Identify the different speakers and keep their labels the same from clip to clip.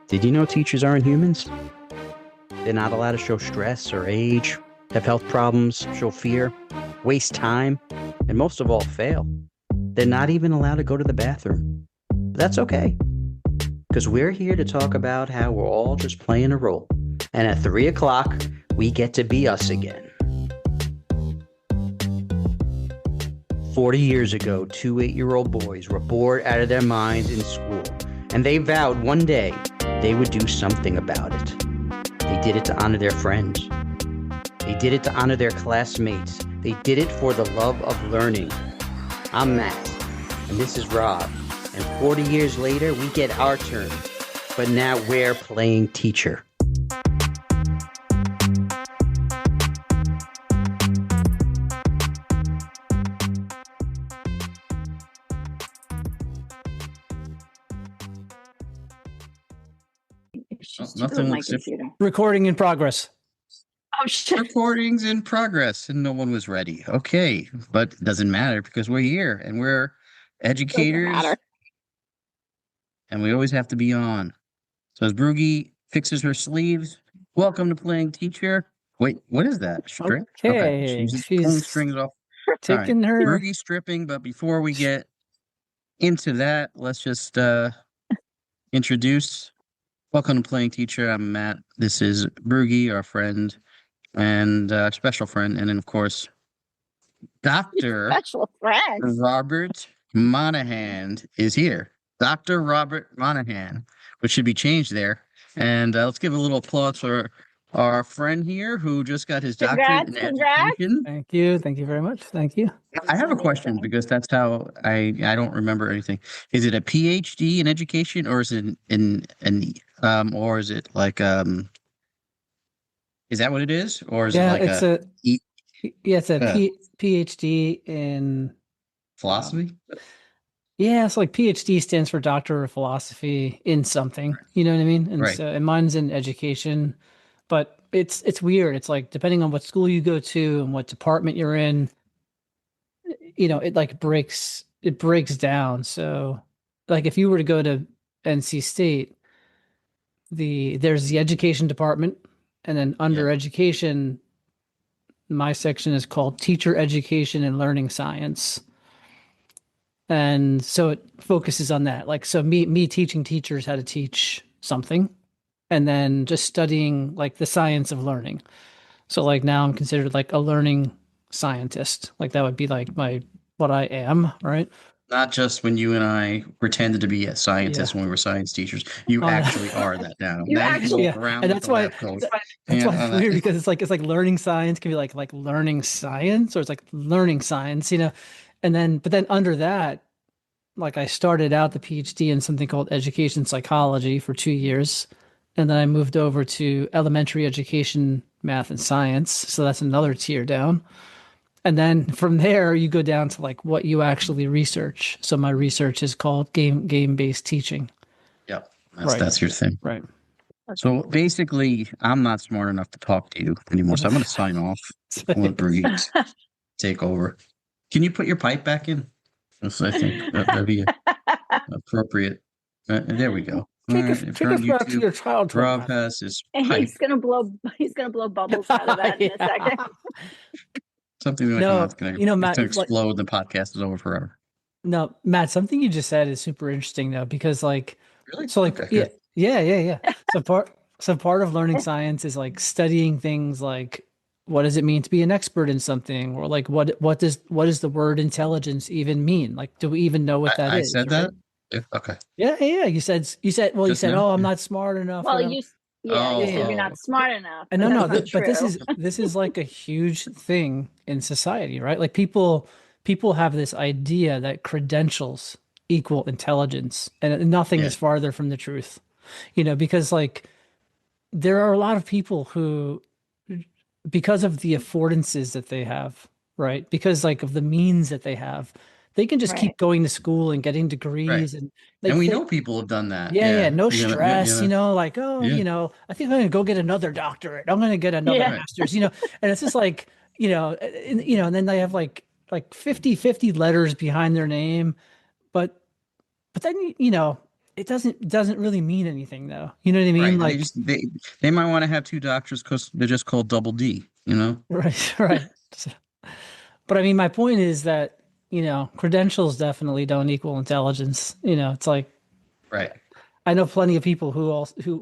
Speaker 1: Did you know teachers aren't humans? They're not allowed to show stress or age, have health problems, show fear, waste time, and most of all, fail. They're not even allowed to go to the bathroom. But that's okay, because we're here to talk about how we're all just playing a role. And at 3 o'clock, we get to be us again. 40 years ago, two 8-year-old boys were bored out of their minds in school, and they vowed one day they would do something about it. They did it to honor their friends. They did it to honor their classmates. They did it for the love of learning. I'm Matt, and this is Rob, and 40 years later, we get our turn, but now we're playing teacher.
Speaker 2: Nothing
Speaker 3: my computer.
Speaker 4: Recording in progress.
Speaker 3: Oh shit!
Speaker 2: Recordings in progress, and no one was ready. Okay, but it doesn't matter because we're here and we're educators, and we always have to be on. So as Brugge fixes her sleeves, welcome to playing teacher. Wait, what is that? String?
Speaker 4: Okay,
Speaker 2: She's pulling strings off.
Speaker 4: Taking her.
Speaker 2: Brugge stripping, but before we get into that, let's just introduce. Welcome to Playing Teacher. I'm Matt. This is Brugge, our friend and special friend. And then, of course, Dr.
Speaker 3: Special friend.
Speaker 2: Robert Monahan is here. Dr. Robert Monahan, which should be changed there. And let's give a little applause for our friend here who just got his doctorate in education.
Speaker 4: Thank you. Thank you very much. Thank you.
Speaker 2: I have a question because that's how I don't remember anything. Is it a PhD in education or is it or is it like is that what it is? Or is it like
Speaker 4: it's a PhD in
Speaker 2: philosophy?
Speaker 4: Yeah, it's like PhD stands for Doctor of Philosophy in something. You know what I mean? And
Speaker 2: Right.
Speaker 4: so and mine's in education, but it's weird. It's like depending on what school you go to and what department you're in, it breaks down. So like if you were to go to NC State, there's the education department, and then under education, my section is called Teacher Education and Learning Science. And so it focuses on that. Like, so me teaching teachers how to teach something, and then just studying like the science of learning. So like now I'm considered like a learning scientist. Like that would be like what I am, right?
Speaker 2: Not just when you and I pretended to be a scientist when we were science teachers. You actually are that now.
Speaker 3: You actually,
Speaker 4: and that's why it's weird because it's like learning science can be like learning science, or it's like learning science, and then but then under that, like I started out the PhD in something called education psychology for 2 years, and then I moved over to elementary education, math and science. So that's another tier down. And then from there, you go down to like what you actually research. So my research is called game-based teaching.
Speaker 2: Yep, that's your thing.
Speaker 4: Right.
Speaker 2: So basically, I'm not smart enough to talk to you anymore, so I'm going to sign off. Let Brugge take over. Can you put your pipe back in? I think that'd be appropriate. There we go.
Speaker 4: Take us back to your childhood.
Speaker 2: Rob has his pipe.
Speaker 3: He's gonna blow bubbles out of that in a second.
Speaker 2: Something like that's going to explode. The podcast is over forever.
Speaker 4: No, Matt, something you just said is super interesting though, because like,
Speaker 2: really?
Speaker 4: So like,
Speaker 2: okay,
Speaker 4: yeah. So part of learning science is like studying things like what does it mean to be an expert in something, or like what does the word intelligence even mean? Like, do we even know what that is?
Speaker 2: I said
Speaker 4: right?
Speaker 2: that. Yeah, okay.
Speaker 4: Yeah. You said. Well, you said, "Oh, I'm not smart enough."
Speaker 3: Well, you said you're not smart enough.
Speaker 4: And no, but this is like a huge thing in society, right? Like people have this idea that credentials equal intelligence, and nothing is farther from the truth. Because like there are a lot of people who, because of the affordances that they have, right? Because like of the means that they have, they can just keep going to school and getting degrees, and
Speaker 2: we know people have done that.
Speaker 4: No stress, like, I think I'm going to go get another doctorate. I'm going to get another master's, and it's just like, and then they have like 50 letters behind their name, but then it doesn't really mean anything though. You know what I mean?
Speaker 2: Right.
Speaker 4: Like,
Speaker 2: They might want to have two doctors because they're just called double D, you know?
Speaker 4: right, right. But I mean, my point is that, credentials definitely don't equal intelligence. It's like,
Speaker 2: Right.
Speaker 4: I know plenty of people who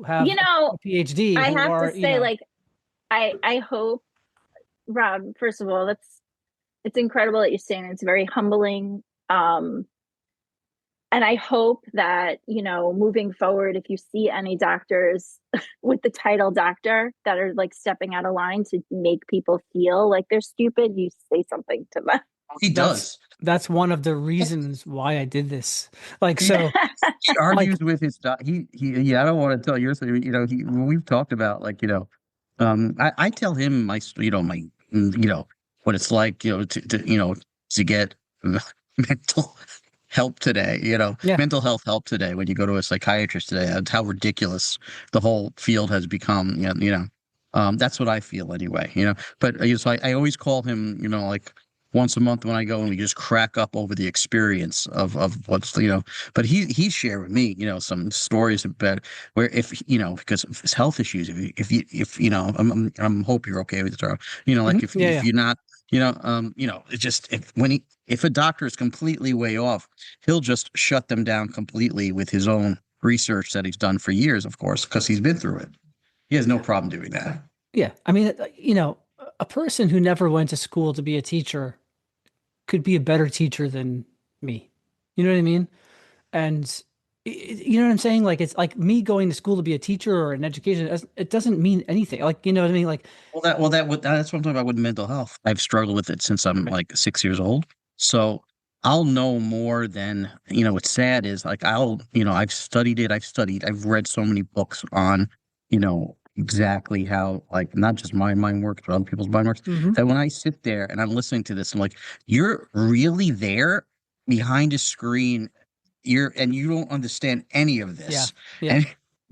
Speaker 4: have a PhD
Speaker 3: I
Speaker 4: who
Speaker 3: have
Speaker 4: are,
Speaker 3: to say, like, I hope, Rob, first of all, it's incredible that you're saying it. It's very humbling. And I hope that, moving forward, if you see any doctors with the title doctor that are like stepping out of line to make people feel like they're stupid, you say something to them.
Speaker 2: He does.
Speaker 4: That's one of the reasons why I did this. Like, so
Speaker 2: He argues with his I don't want to tell your story, when we've talked about I tell him my what it's like, to get mental help today, mental health help today when you go to a psychiatrist today. That's how ridiculous the whole field has become. That's what I feel anyway, but so I always call him, like once a month when I go, and we just crack up over the experience of what's, but he's shared with me, some stories about where because of his health issues, if I'm hope you're okay with it, Tara. Like if you're not, it's just if a doctor is completely way off, he'll just shut them down completely with his own research that he's done for years, of course, because he's been through it. He has no problem doing that.
Speaker 4: Yeah. I mean, a person who never went to school to be a teacher could be a better teacher than me. You know what I mean? And you know what I'm saying? Like, it's like me going to school to be a teacher or an education. It doesn't mean anything. Like, you know what I mean? Like,
Speaker 2: that's what I'm talking about with mental health. I've struggled with it since I'm like 6 years old. So I'll know more than, what's sad is like, I've studied it. I've read so many books on, exactly how, like, not just my mind works, but other people's mind works, that when I sit there and I'm listening to this, I'm like, you're really there behind a screen, and you don't understand any of this.
Speaker 4: Yeah.
Speaker 2: And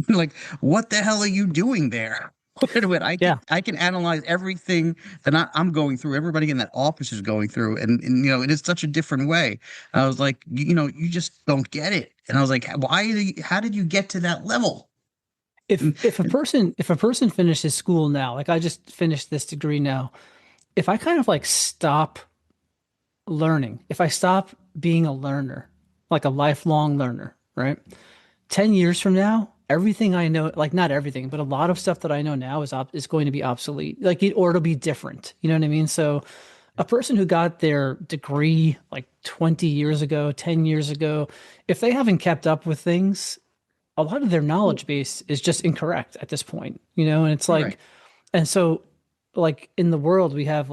Speaker 2: like, what the hell are you doing there? I can analyze everything that I'm going through, everybody in that office is going through, and it is such a different way. I was like, you just don't get it. And I was like, how did you get to that level?
Speaker 4: If a person finishes school now, like I just finished this degree now, if I kind of like stop learning, if I stop being a learner, like a lifelong learner, right? 10 years from now, everything I know, like not everything, but a lot of stuff that I know now is going to be obsolete, or it'll be different. You know what I mean? So a person who got their degree like 20 years ago, 10 years ago, if they haven't kept up with things, a lot of their knowledge base is just incorrect at this point, and it's like, right. And so like in the world, we have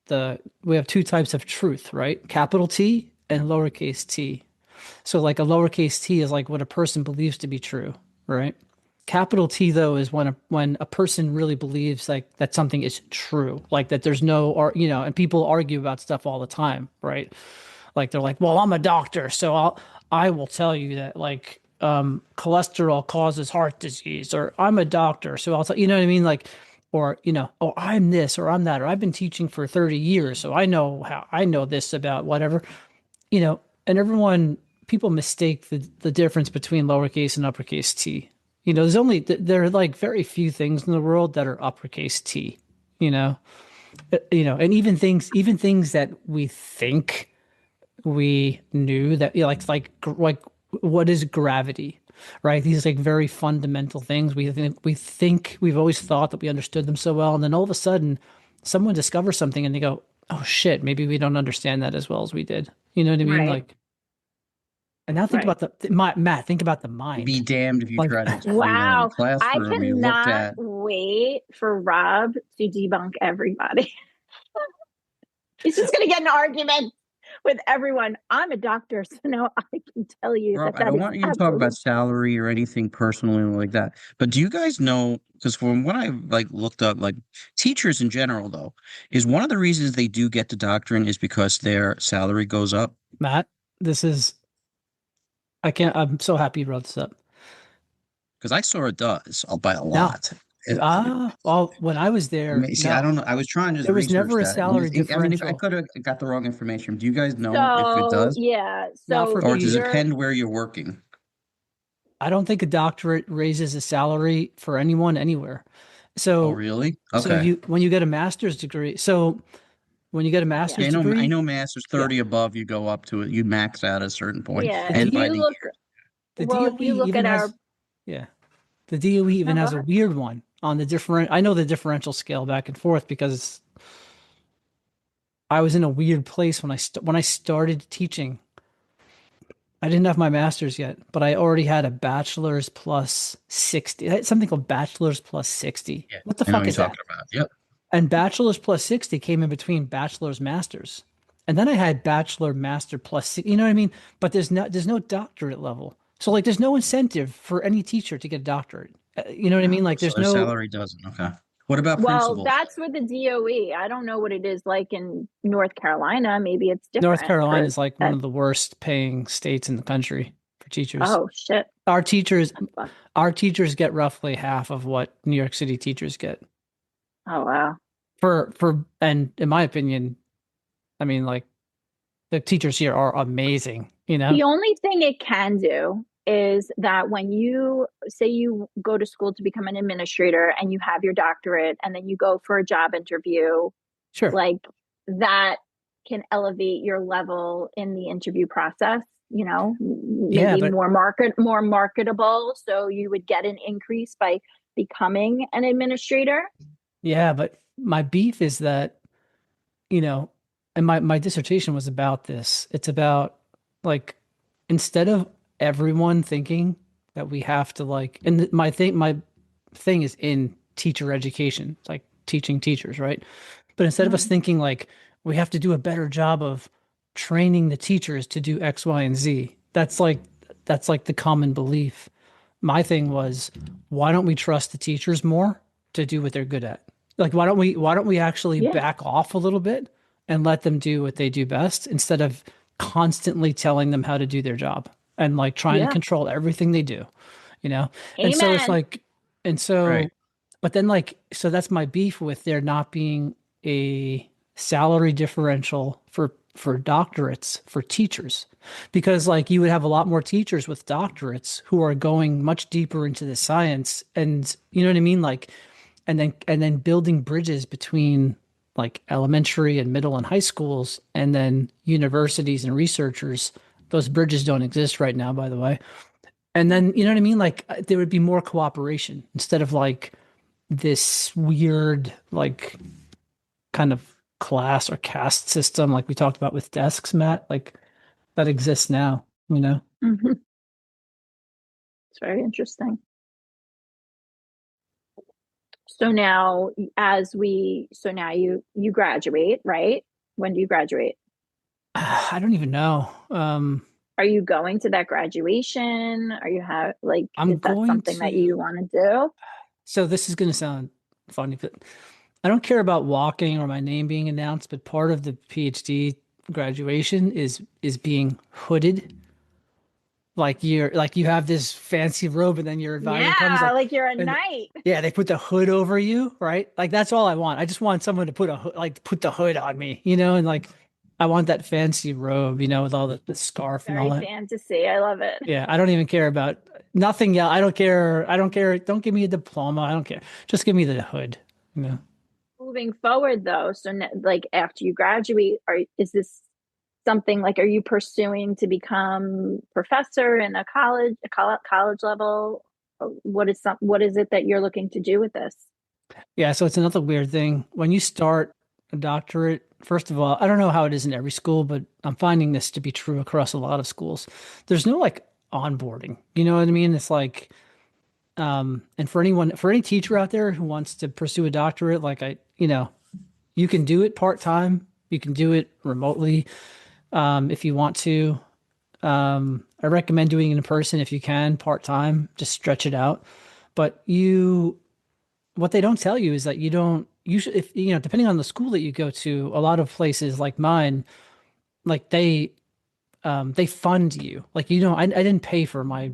Speaker 4: two types of truth, right? Capital T and lowercase t. So like a lowercase t is like what a person believes to be true, right? Capital T though is when a person really believes like that something is true, like that there's no, or and people argue about stuff all the time, right? Like they're like, well, I'm a doctor, so I will tell you that like cholesterol causes heart disease, or I'm a doctor, so I'll tell you know what I mean, like, or oh, I'm this or I'm that, or I've been teaching for 30 years, so I know this about whatever, and people mistake the difference between lowercase and uppercase t. There are like very few things in the world that are uppercase t, and even things that we think we knew that, like what is gravity, right? These like very fundamental things. We've always thought that we understood them so well, and then all of a sudden, someone discovers something, and they go, "Oh shit, maybe we don't understand that as well as we did." You know what I mean?
Speaker 3: Right.
Speaker 4: Like, and now think about Matt. Think about the mind.
Speaker 2: Be damned if you try to explain
Speaker 3: wow.
Speaker 2: it in the classroom.
Speaker 3: I cannot wait for Rob to debunk everybody. He's just going to get an argument with everyone. I'm a doctor, so now I can tell you
Speaker 2: Rob,
Speaker 3: that
Speaker 2: I don't want you to talk about salary or anything personally like that. But do you guys know, because from what I like looked up, like teachers in general, though, is one of the reasons they do get to doctorate is because their salary goes up?
Speaker 4: Matt, I'm so happy you brought this up.
Speaker 2: Because I saw it does by a lot.
Speaker 4: Well, when I was there,
Speaker 2: I don't know. I was trying to.
Speaker 4: There was never a salary differential.
Speaker 2: I could have got the wrong information. Do you guys know
Speaker 3: so,
Speaker 2: if it does?
Speaker 3: Yeah.
Speaker 4: So,
Speaker 2: or does it depend where you're working?
Speaker 4: I don't think a doctorate raises a salary for anyone anywhere.
Speaker 2: Oh,
Speaker 4: So,
Speaker 2: really?
Speaker 4: so
Speaker 2: Okay.
Speaker 4: when you get a master's degree, so when you get a
Speaker 3: Yeah.
Speaker 4: master's
Speaker 2: Yeah, I
Speaker 4: degree,
Speaker 2: know master's
Speaker 4: yeah,
Speaker 2: 30 above, you go up to it. You max out at a certain point.
Speaker 3: Yeah.
Speaker 4: the
Speaker 2: And
Speaker 3: If
Speaker 2: by
Speaker 3: you
Speaker 2: the
Speaker 4: D,
Speaker 3: look,
Speaker 2: year.
Speaker 4: the
Speaker 3: well, if
Speaker 4: DOE
Speaker 3: you look
Speaker 4: even
Speaker 3: at
Speaker 4: has,
Speaker 3: our,
Speaker 4: yeah, the DOE even
Speaker 3: no, go
Speaker 4: has a
Speaker 3: ahead.
Speaker 4: weird one on the different. I know the differential scale back and forth because I was in a weird place when I started teaching. I didn't have my master's yet, but I already had a bachelor's plus 60. I had something called bachelor's plus 60.
Speaker 2: Yeah.
Speaker 4: What the
Speaker 2: I know
Speaker 4: fuck
Speaker 2: what you're
Speaker 4: is that?
Speaker 2: talking about. Yep.
Speaker 4: And bachelor's plus 60 came in between bachelor's masters. And then I had bachelor master plus, you know what I mean? But there's no doctorate level. So like there's no incentive for any teacher to get a doctorate. You know what I mean? Like
Speaker 2: So
Speaker 4: there's
Speaker 2: their
Speaker 4: no,
Speaker 2: salary doesn't. Okay. What about
Speaker 3: Well,
Speaker 2: principals?
Speaker 3: that's with the DOE. I don't know what it is like in North Carolina. Maybe it's
Speaker 4: North
Speaker 3: different
Speaker 4: Carolina
Speaker 3: for
Speaker 4: is like one
Speaker 3: that.
Speaker 4: of the worst paying states in the country for teachers.
Speaker 3: Oh shit.
Speaker 4: Our teachers,
Speaker 3: That's fun.
Speaker 4: our teachers get roughly half of what New York City teachers get.
Speaker 3: Oh wow.
Speaker 4: And in my opinion, I mean, like the teachers here are amazing, you know?
Speaker 3: The only thing it can do is that when you say you go to school to become an administrator and you have your doctorate and then you go for a job interview,
Speaker 4: Sure.
Speaker 3: like that can elevate your level in the interview process,
Speaker 4: Yeah,
Speaker 3: maybe
Speaker 4: but
Speaker 3: more marketable. So you would get an increase by becoming an administrator.
Speaker 4: yeah, but my beef is that, you know, and my dissertation was about this. It's about like instead of everyone thinking that we have to like, and my thing is in teacher education, like teaching teachers, right? But instead of us thinking like we have to do a better job of training the teachers to do X, Y, and Z, that's like the common belief. My thing was, why don't we trust the teachers more to do what they're good at? Like, why don't we actually
Speaker 3: Yeah.
Speaker 4: back off a little bit and let them do what they do best instead of constantly telling them how to do their job and like trying to
Speaker 3: Yeah.
Speaker 4: control everything they do, you know? And so it's
Speaker 3: Amen.
Speaker 4: like, and so,
Speaker 2: Right.
Speaker 4: but then like, so that's my beef with there not being a salary differential for doctorates for teachers, because like you would have a lot more teachers with doctorates who are going much deeper into the science, and you know what I mean, like, and then building bridges between like elementary and middle and high schools and then universities and researchers. Those bridges don't exist right now, by the way. And then you know what I mean, like there would be more cooperation instead of like this weird like kind of class or caste system like we talked about with desks, Matt, like that exists now, you know?
Speaker 3: Mm-hmm. It's very interesting. So now you graduate, right? When do you graduate?
Speaker 4: I don't even know.
Speaker 3: Are you going to that graduation? Are you
Speaker 4: I'm
Speaker 3: is that
Speaker 4: going
Speaker 3: something that you
Speaker 4: to,
Speaker 3: want to do?
Speaker 4: so this is going to sound funny, but I don't care about walking or my name being announced, but part of the PhD graduation is being hooded. Like you have this fancy robe and then your advisor comes
Speaker 3: Yeah,
Speaker 4: like
Speaker 3: like you're a
Speaker 4: and
Speaker 3: knight.
Speaker 4: yeah, they put the hood over you, right? Like that's all I want. I just want someone to put the hood on me, and like I want that fancy robe, with all the scarf and all
Speaker 3: Very
Speaker 4: that.
Speaker 3: fantasy. I love it.
Speaker 4: Yeah, I don't even care about nothing else. I don't care. I don't care. Don't give me a diploma. I don't care. Just give me the hood, you know.
Speaker 3: Moving forward though, so like after you graduate, is this something like, are you pursuing to become professor in college level? What is it that you're looking to do with this?
Speaker 4: Yeah, so it's another weird thing. When you start a doctorate, first of all, I don't know how it is in every school, but I'm finding this to be true across a lot of schools. There's no like onboarding. You know what I mean? It's like, and for any teacher out there who wants to pursue a doctorate, like you can do it part-time, you can do it remotely, if you want to. I recommend doing it in person if you can, part-time, just stretch it out. But what they don't tell you is that you don't you should if depending on the school that you go to, a lot of places like mine, like they fund you, like I didn't pay for my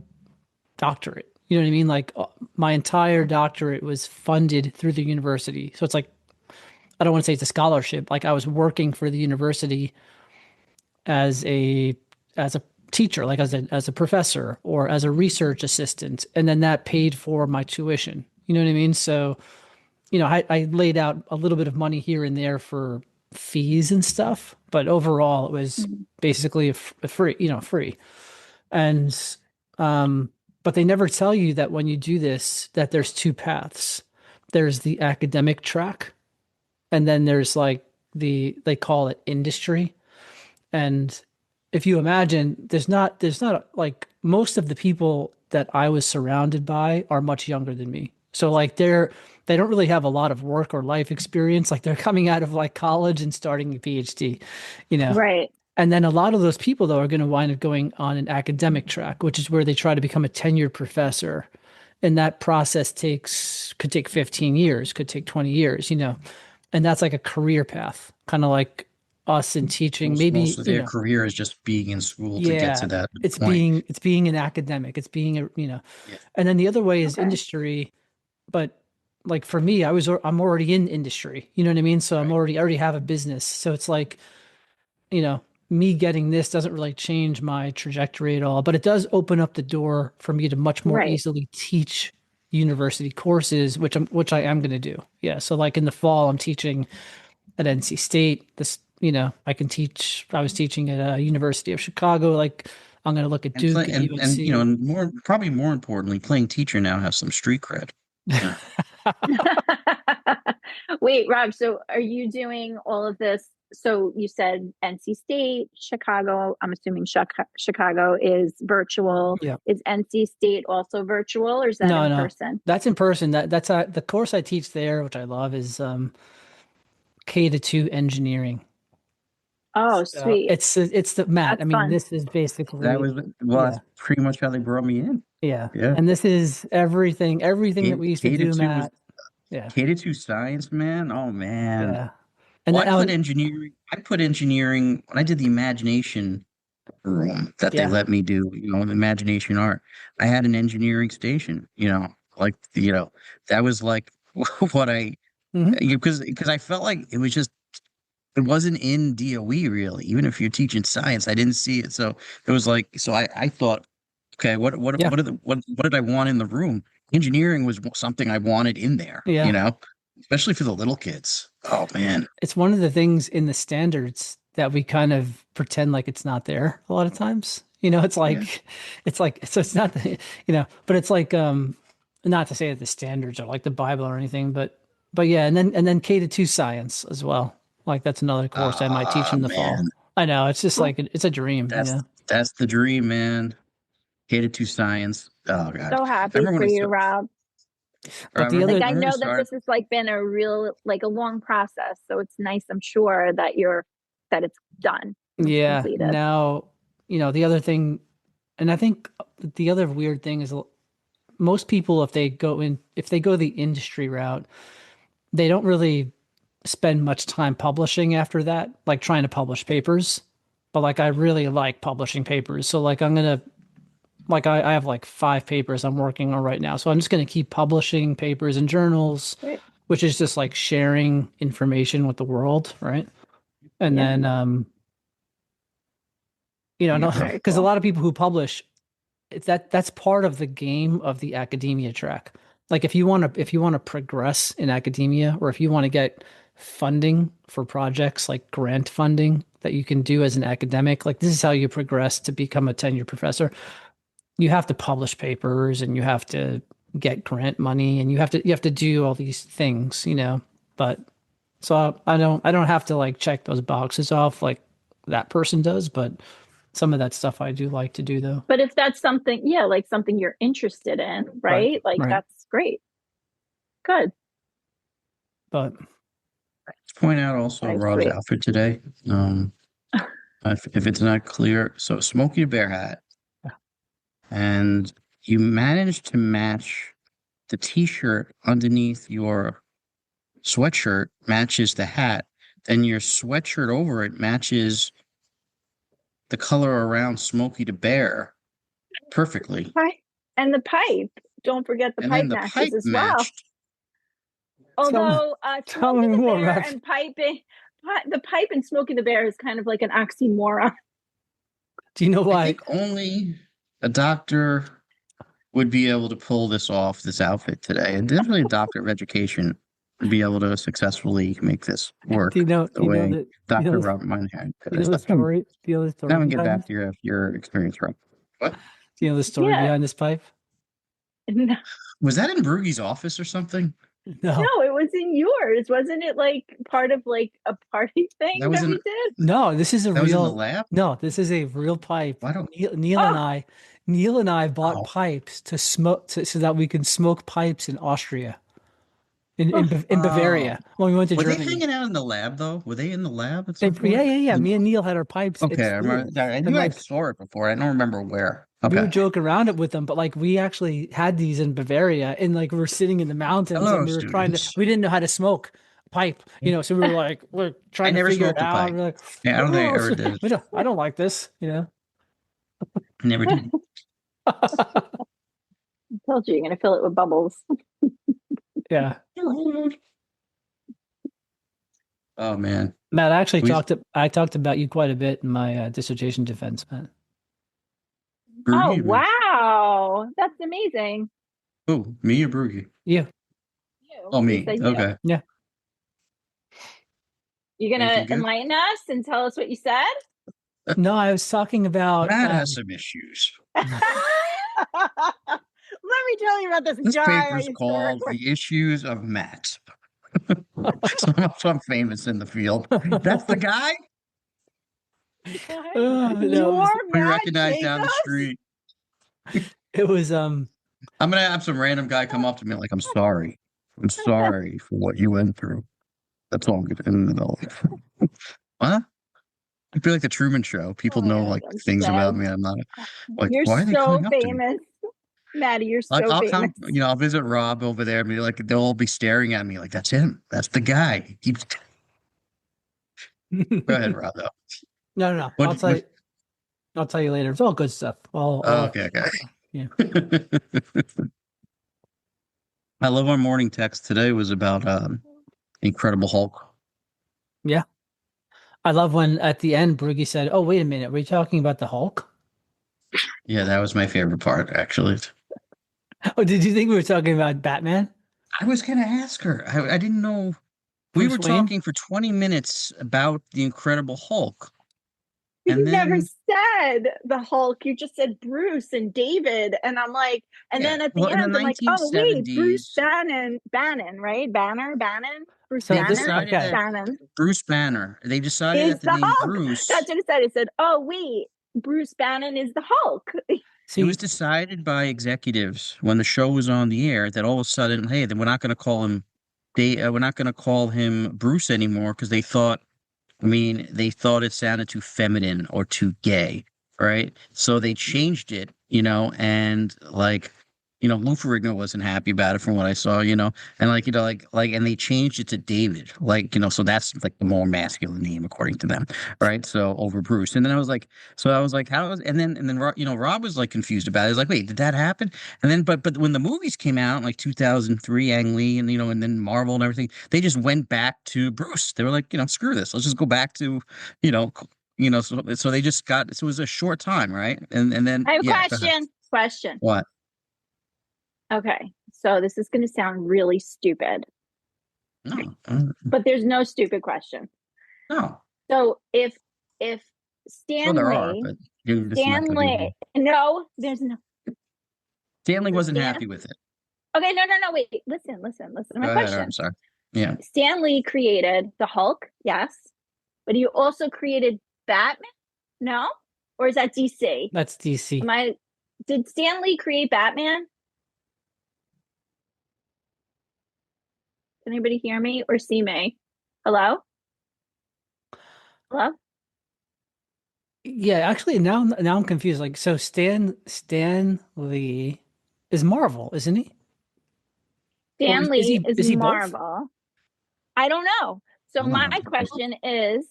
Speaker 4: doctorate, you know what I mean, like my entire doctorate was funded through the university, so it's like I don't want to say it's a scholarship, like I was working for the university as a teacher, like as a professor or as a research assistant, and then that paid for my tuition. You know what I mean? So, I laid out a little bit of money here and there for fees and stuff, but overall it was basically a free, free. And but they never tell you that when you do this, that there's two paths. There's the academic track, and then there's like they call it industry. And if you imagine, there's not like most of the people that I was surrounded by are much younger than me. So like they don't really have a lot of work or life experience. Like they're coming out of like college and starting a PhD,
Speaker 3: Right.
Speaker 4: And then a lot of those people though are going to wind up going on an academic track, which is where they try to become a tenured professor. And that process could take 15 years, could take 20 years, and that's like a career path, kind of like us in teaching. Maybe,
Speaker 2: most of their career is just being in school to get to that
Speaker 4: it's
Speaker 2: point.
Speaker 4: being an academic, it's being
Speaker 2: Yeah.
Speaker 4: and then the other way is industry. But like for me, I'm already in industry, you know what I mean? So I already have a business. So it's like, me getting this doesn't really change my trajectory at all, but it does open up the door for me to much more easily teach university courses, which I am going to do. Yeah. So like in the fall, I'm teaching at NC State. I was teaching at University of Chicago. Like I'm going to look at Duke and UNC.
Speaker 2: And probably more importantly, playing teacher now has some street cred. Yeah.
Speaker 3: Wait, Rob, so are you doing all of this? So you said NC State, Chicago. I'm assuming Chicago is virtual.
Speaker 4: Yeah.
Speaker 3: Is NC State also virtual, or is that in person?
Speaker 4: That's in person. That's the course I teach there, which I love, is K-2 engineering.
Speaker 3: Oh,
Speaker 4: So
Speaker 3: sweet.
Speaker 4: it's the Matt.
Speaker 3: That's fun.
Speaker 4: This is basically
Speaker 2: that's pretty much how they brought me in.
Speaker 4: Yeah. And this is everything that we used to do, Matt.
Speaker 2: K-2 science, man. Oh man.
Speaker 4: Yeah. And
Speaker 2: I put engineering when I did the imagination room that they let me do, imagination art. I had an engineering station, that was like what because I felt like it wasn't in DOE really. Even if you're teaching science, I didn't see it. So it was like, I thought, okay, what did I want in the room? Engineering was something I wanted in there, especially for the little kids. Oh man.
Speaker 4: It's one of the things in the standards that we kind of pretend like it's not there a lot of times. It's like, so it's not, but it's like, not to say that the standards are like the Bible or anything, but yeah. And then K-2 science as well. Like that's another course I might teach in the fall. I know. It's just like, it's a dream.
Speaker 2: That's the dream, man. K-2 science. Oh god.
Speaker 3: So happy for you, Rob.
Speaker 4: But
Speaker 3: I know that this has like been a real, like a long process. So it's nice, I'm sure, that it's done.
Speaker 4: Yeah.
Speaker 3: Completed.
Speaker 4: Now, the other thing, and I think the other weird thing is most people, if they go the industry route, they don't really spend much time publishing after that, like trying to publish papers. But like, I really like publishing papers. So like, I have like 5 papers I'm working on right now. So I'm just going to keep publishing papers in journals, which is just like sharing information with the world. Right. And then, because a lot of people who publish, that's part of the game of the academia track. Like if you want to progress in academia, or if you want to get funding for projects like grant funding that you can do as an academic, like this is how you progress to become a tenured professor. You have to publish papers and you have to get grant money and you have to do all these things, but so I don't have to like check those boxes off like that person does, but some of that stuff I do like to do though.
Speaker 3: But if that's something, like something you're interested in, right? That's great. Good.
Speaker 2: But let's point out also Rob's outfit today. If it's not clear, so Smokey the Bear hat. And you managed to match the t-shirt underneath your sweatshirt matches the hat. Then your sweatshirt over it matches the color around Smokey the Bear perfectly.
Speaker 3: And the pipe. Don't forget the pipe matches as well. Although Smokey the Bear and piping, the pipe and Smokey the Bear is kind of like an oxymoron.
Speaker 4: Do you know
Speaker 2: I
Speaker 4: why?
Speaker 2: think only a doctor would be able to pull this off, this outfit today. And definitely a doctor of education would be able to successfully make this work
Speaker 4: Do you know?
Speaker 2: the
Speaker 4: Do you know
Speaker 2: way
Speaker 4: that?
Speaker 2: Dr. Robert Monahan
Speaker 4: Do you know the
Speaker 2: could.
Speaker 4: story? Do you know the story
Speaker 2: Now we can get
Speaker 4: behind
Speaker 2: back
Speaker 4: this?
Speaker 2: to your experience, Rob. What?
Speaker 4: Do you know the story
Speaker 3: Yeah.
Speaker 4: behind this pipe?
Speaker 3: No,
Speaker 2: Was that in Brugge's office or something?
Speaker 4: No.
Speaker 3: it was in yours. Wasn't it like part of like a party thing
Speaker 2: That was
Speaker 3: that
Speaker 2: in
Speaker 3: we did?
Speaker 4: No, this is a
Speaker 2: that was in the
Speaker 4: real.
Speaker 2: lab?
Speaker 4: No, this is a real pipe.
Speaker 2: Why don't
Speaker 4: Neil and I bought
Speaker 2: Oh.
Speaker 4: pipes to smoke so that we can smoke pipes in Austria, in
Speaker 2: Oh.
Speaker 4: Bavaria when we went to
Speaker 2: Were they
Speaker 4: Germany.
Speaker 2: hanging out in the lab though? Were they in the lab at some
Speaker 4: Yeah,
Speaker 2: point?
Speaker 4: yeah. Me and Neil had our pipes at
Speaker 2: Okay, I remember.
Speaker 4: school,
Speaker 2: I
Speaker 4: and
Speaker 2: knew I
Speaker 4: like
Speaker 2: saw it before. I don't remember where.
Speaker 4: we
Speaker 2: Okay.
Speaker 4: would joke around with them, but like we actually had these in Bavaria, and like we were sitting in the mountains,
Speaker 2: Hello,
Speaker 4: and we were trying to.
Speaker 2: students.
Speaker 4: We didn't know how to smoke a pipe, so we were like, we're trying to
Speaker 2: never
Speaker 4: figure it
Speaker 2: smoked a
Speaker 4: out.
Speaker 2: pipe.
Speaker 4: We're like,
Speaker 2: Yeah, I don't think I ever
Speaker 4: "Oh,
Speaker 2: did.
Speaker 4: I don't like this,
Speaker 2: I never did.
Speaker 3: I told you, you're gonna fill it with bubbles.
Speaker 4: Yeah.
Speaker 2: Oh man.
Speaker 4: Matt, I actually
Speaker 2: We-
Speaker 4: talked about you quite a bit in my dissertation defense, Matt.
Speaker 3: Oh
Speaker 2: Brugge, man.
Speaker 3: wow, that's amazing.
Speaker 2: Who? Me or Brugge?
Speaker 4: You.
Speaker 3: You.
Speaker 2: Oh,
Speaker 3: You
Speaker 2: me.
Speaker 3: said you.
Speaker 2: Okay.
Speaker 3: You're
Speaker 2: Anything
Speaker 3: gonna
Speaker 2: good?
Speaker 3: enlighten us and tell us what you said?
Speaker 4: No, I was talking about
Speaker 2: Matt has some issues.
Speaker 3: Let me tell you about this
Speaker 2: This
Speaker 3: guy. I
Speaker 2: paper is
Speaker 3: used to work
Speaker 2: called
Speaker 3: with.
Speaker 2: "The Issues of Matt." So I'm famous in the field. That's the guy
Speaker 4: no,
Speaker 3: You're
Speaker 2: we
Speaker 3: Matt
Speaker 2: recognize down the
Speaker 3: Jacobs?
Speaker 2: street.
Speaker 4: it was
Speaker 2: I'm gonna have some random guy come up to me like, "I'm sorry for what you went through." That's all I'm gonna know. What? I feel like the Truman Show. People
Speaker 3: Oh my
Speaker 2: know
Speaker 3: God,
Speaker 2: like
Speaker 3: I'm
Speaker 2: things
Speaker 3: sad.
Speaker 2: about me. I'm not like,
Speaker 3: You're
Speaker 2: why are they
Speaker 3: so
Speaker 2: coming up to me?
Speaker 3: famous. Maddie, you're so
Speaker 2: I'll
Speaker 3: famous.
Speaker 2: come, I'll visit Rob over there and be like, they'll all be staring at me like, that's him. That's the guy. He keeps. Go ahead, Rob. Though.
Speaker 4: No.
Speaker 2: What-
Speaker 4: I'll tell you later. It's all good stuff.
Speaker 2: Okay.
Speaker 4: Yeah.
Speaker 2: I love our morning text today was about Incredible Hulk.
Speaker 4: Yeah. I love when at the end Brugge said, "Oh, wait a minute, were you talking about the Hulk?"
Speaker 2: Yeah, that was my favorite part, actually.
Speaker 4: Oh, did you think we were talking about Batman?
Speaker 2: I was gonna ask her. I didn't know. We
Speaker 4: Bruce
Speaker 2: were
Speaker 4: Wayne?
Speaker 2: talking for 20 minutes about the Incredible Hulk.
Speaker 3: You
Speaker 2: And
Speaker 3: never
Speaker 2: then
Speaker 3: said the Hulk. You just said Bruce and David. And I'm like, and
Speaker 2: Yeah.
Speaker 3: then at the
Speaker 2: Well, in
Speaker 3: end,
Speaker 2: the
Speaker 3: I'm like, oh, wait, Bruce
Speaker 2: 1970s
Speaker 3: Bannon, right? Bannon? Bruce
Speaker 4: So
Speaker 2: they
Speaker 3: Banner?
Speaker 2: decided
Speaker 4: okay.
Speaker 2: that
Speaker 3: Bannon
Speaker 2: Bruce Banner. They decided
Speaker 3: is
Speaker 2: that the
Speaker 3: the
Speaker 2: name
Speaker 3: Hulk.
Speaker 2: Bruce.
Speaker 3: That's what it said. It said, oh, wait, Bruce Bannon is the Hulk.
Speaker 2: It was decided by executives when the show was on the air that all of a sudden, hey, then we're not going to call him. We're not going to call him Bruce anymore because they thought. They thought it sounded too feminine or too gay, right? So they changed it, and Lou Ferrigno wasn't happy about it from what I saw, and and they changed it to David, so that's like the more masculine name according to them, right? So over Bruce, and then I was like, how is, and then Rob was like confused about it. He was like, wait, did that happen? And then, but when the movies came out, like 2003, Ang Lee, and then Marvel and everything, they just went back to Bruce. They were like, screw this, let's just go back to, so they just got. So it was a short time, right? And then
Speaker 3: I have a
Speaker 2: yeah, go ahead.
Speaker 3: question.
Speaker 2: What?
Speaker 3: Okay, so this is going to sound really stupid,
Speaker 2: No,
Speaker 3: but there's no stupid question.
Speaker 2: no.
Speaker 3: So if
Speaker 2: Well,
Speaker 3: Stanley,
Speaker 2: there are, but you're just not gonna be able
Speaker 3: Stanley, no, there's no.
Speaker 2: Stanley wasn't
Speaker 3: Stan-
Speaker 2: happy with it.
Speaker 3: Okay, no, wait, listen to my
Speaker 2: Go ahead,
Speaker 3: question.
Speaker 2: I'm sorry. Yeah.
Speaker 3: Stanley created the Hulk, yes, but he also created Batman. No, or is that DC?
Speaker 4: That's DC.
Speaker 3: Did Stanley create Batman? Can anybody hear me or see me? Hello?
Speaker 4: Yeah, actually, now I'm confused. Like, so Stanley is Marvel, isn't he?
Speaker 3: Stanley
Speaker 4: is
Speaker 3: is
Speaker 4: he both?
Speaker 3: Marvel. I don't know. So
Speaker 2: I don't
Speaker 3: my
Speaker 2: know.
Speaker 3: question is,